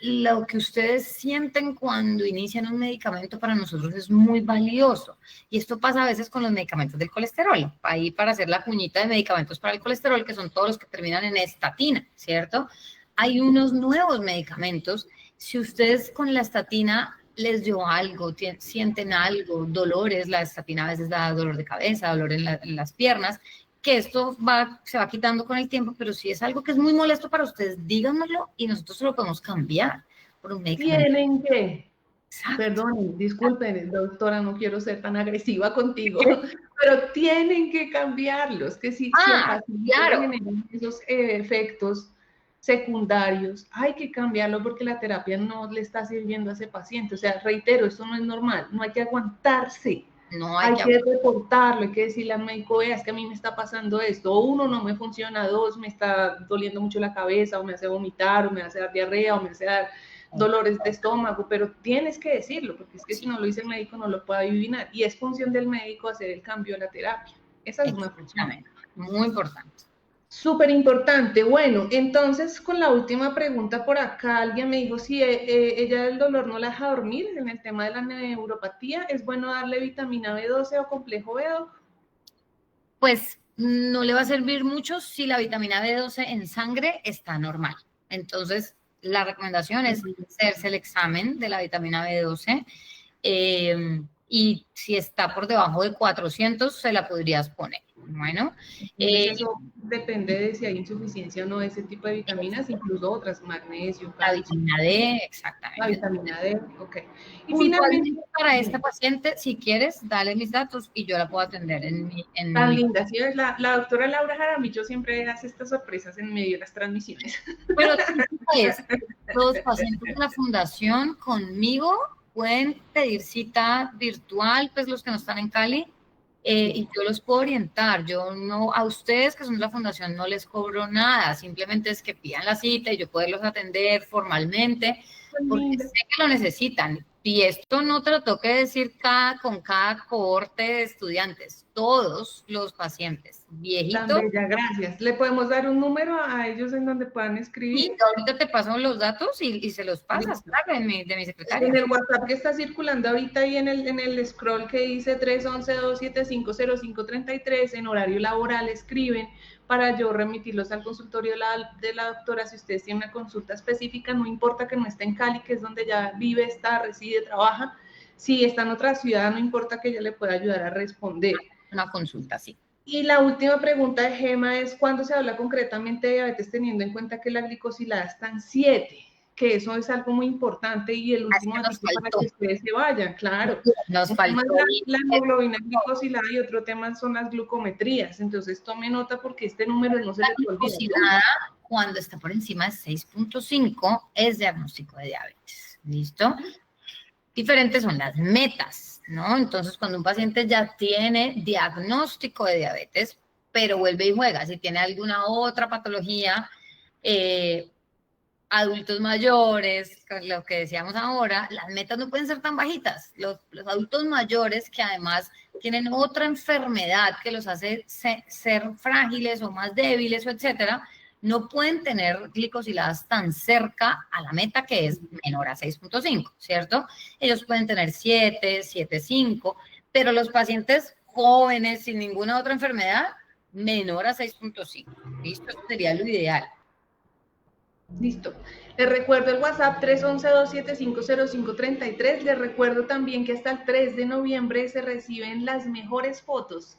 lo que ustedes sienten cuando inician un medicamento para nosotros es muy valioso. Y esto pasa a veces con los medicamentos del colesterol. Ahí para hacer la cuñita de medicamentos para el colesterol, que son todos los que terminan en estatina, ¿cierto? Hay unos nuevos medicamentos. Si ustedes con la estatina les dio algo, sienten algo, dolores, la estatina a veces da dolor de cabeza, dolor en las piernas, que esto se va quitando con el tiempo, pero si es algo que es muy molesto para ustedes, díganoslo y nosotros se lo podemos cambiar por un medicamento. Tienen que, perdón, disculpen, doctora, no quiero ser tan agresiva contigo, pero tienen que cambiarlos, que si el paciente genera esos efectos secundarios, hay que cambiarlo porque la terapia no le está sirviendo a ese paciente. O sea, reitero, esto no es normal, no hay que aguantarse. No hay que reportarlo, hay que decirle al médico, vea, es que a mí me está pasando esto, o uno, no me funciona, dos, me está doliendo mucho la cabeza, o me hace vomitar, o me hace dar diarrea, o me hace dar dolores de estómago, pero tienes que decirlo, porque es que si no lo dice el médico no lo puede adivinar, y es función del médico hacer el cambio de la terapia. Esa es una función. Muy importante. Súper importante. Bueno, entonces con la última pregunta por acá, alguien me dijo si ella el dolor no la deja dormir en el tema de la neuropatía, ¿es bueno darle vitamina B12 o complejo B12? Pues no le va a servir mucho si la vitamina B12 en sangre está normal. Entonces, la recomendación es hacerse el examen de la vitamina B12 y si está por debajo de 400 se la podrías poner. Bueno, eso depende de si hay insuficiencia o no de ese tipo de vitaminas, incluso otras, magnesio, calcio. La vitamina D, exactamente. La vitamina D, ok. Y finalmente, para esta paciente, si quieres, dale mis datos y yo la puedo atender Tan linda, ¿sí? La doctora Laura Jaramillo siempre hace estas sorpresas en medio de las transmisiones. Pero los pacientes de la fundación conmigo pueden pedir cita virtual, pues los que no están en Cali, y yo los puedo orientar. Yo no, a ustedes que son de la fundación no les cobro nada, simplemente es que pidan la cita y yo poderlos atender formalmente, porque sé que lo necesitan. Y esto no te lo tengo que decir con cada cohorte de estudiantes, todos los pacientes, viejitos. Tan bella, gracias. ¿Le podemos dar un número a ellos en donde puedan escribir? Y ahorita te paso los datos y se los pasas, claro, de mi secretaria. En el WhatsApp que está circulando ahorita ahí en el scroll que dice 311-275-0533, en horario laboral escriben para yo remitirlos al consultorio de la doctora. Si ustedes tienen una consulta específica, no importa que no esté en Cali, que es donde ella vive, está, reside, trabaja. Si está en otra ciudad, no importa, que ella le pueda ayudar a responder. Una consulta, sí. Y la última pregunta de Gema es, ¿cuándo se habla concretamente de diabetes teniendo en cuenta que la glicosilada está en 7? Que eso es algo muy importante y el último dato para que ustedes se vayan, claro. Nos faltó la hemoglobina glicosilada y otro tema son las glucometrías, entonces tome nota porque este número no se le puede olvidar. Cuando está por encima de 6.5 es diagnóstico de diabetes, ¿listo? Diferentes son las metas, ¿no? Entonces, cuando un paciente ya tiene diagnóstico de diabetes, pero vuelve y juega, si tiene alguna otra patología, adultos mayores, lo que decíamos ahora, las metas no pueden ser tan bajitas. Los adultos mayores que además tienen otra enfermedad que los hace ser frágiles o más débiles, o etcétera, no pueden tener glicosiladas tan cerca a la meta, que es menor a 6.5, ¿cierto? Ellos pueden tener 7, 7.5, pero los pacientes jóvenes sin ninguna otra enfermedad, menor a 6.5. ¿Listo? Eso sería lo ideal. Listo. Les recuerdo el WhatsApp 311-275-0533. Les recuerdo también que hasta el 3 de noviembre se reciben las mejores fotos.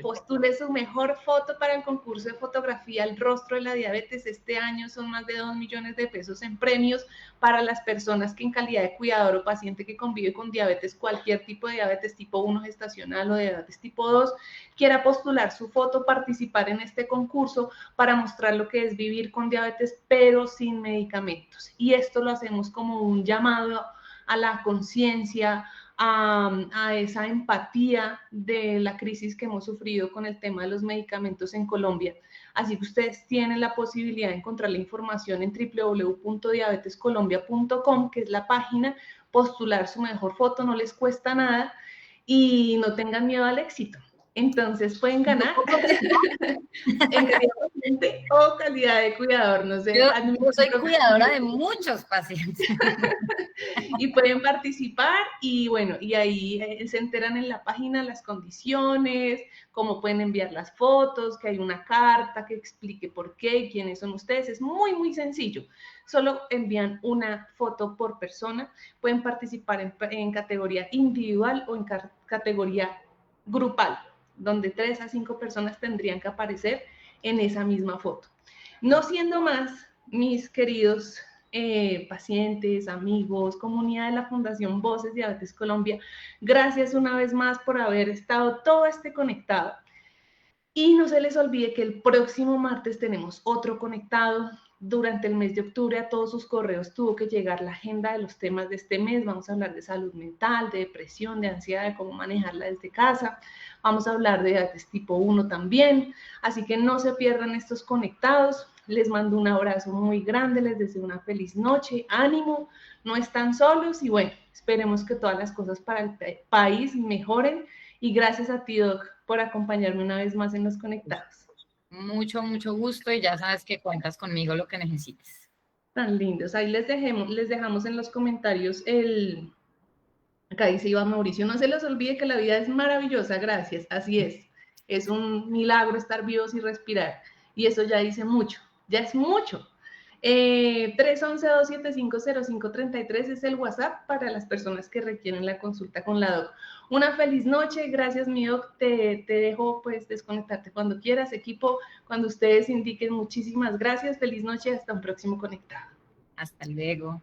Postule su mejor foto para el concurso de fotografía El rostro de la diabetes. Este año son más de 2 millones de pesos en premios para las personas que en calidad de cuidador o paciente que convive con diabetes, cualquier tipo de diabetes tipo 1 gestacional o de diabetes tipo 2, quiera postular su foto, participar en este concurso para mostrar lo que es vivir con diabetes, pero sin medicamentos. Y esto lo hacemos como un llamado a la conciencia, a esa empatía de la crisis que hemos sufrido con el tema de los medicamentos en Colombia. Así que ustedes tienen la posibilidad de encontrar la información en www.diabetescolombia.com, que es la página, postular su mejor foto, no les cuesta nada y no tengan miedo al éxito. Entonces pueden ganar en calidad de paciente o calidad de cuidador, no sé. Yo soy cuidadora de muchos pacientes. Y pueden participar y bueno, y ahí se enteran en la página las condiciones, cómo pueden enviar las fotos, que hay una carta que explique por qué y quiénes son ustedes. Es muy, muy sencillo. Solo envían una foto por persona. Pueden participar en categoría individual o en categoría grupal, donde 3 a 5 personas tendrían que aparecer en esa misma foto. No siendo más, mis queridos pacientes, amigos, comunidad de la Fundación Voces Diabetes Colombia, gracias una vez más por haber estado todo conectado. Y no se les olvide que el próximo martes tenemos otro conectado. Durante el mes de octubre a todos sus correos tuvo que llegar la agenda de los temas de este mes. Vamos a hablar de salud mental, de depresión, de ansiedad, de cómo manejarla desde casa. Vamos a hablar de diabetes tipo 1 también. Así que no se pierdan estos conectados. Les mando un abrazo muy grande, les deseo una feliz noche, ánimo, no están solos y bueno, esperemos que todas las cosas para el país mejoren y gracias a ti, Doc, por acompañarme una vez más en Los Conectados. Mucho, mucho gusto y ya sabes que cuentas conmigo lo que necesites. Tan lindos, ahí les dejamos en los comentarios acá dice Iván Mauricio, no se les olvide que la vida es maravillosa, gracias, así es un milagro estar vivos y respirar y eso ya dice mucho. Ya es mucho. 311-275-0533 es el WhatsApp para las personas que requieren la consulta con la doc. Una feliz noche, gracias mi doc, te dejo pues desconectarte cuando quieras, equipo, cuando ustedes indiquen. Muchísimas gracias, feliz noche, hasta un próximo conectado. Hasta luego.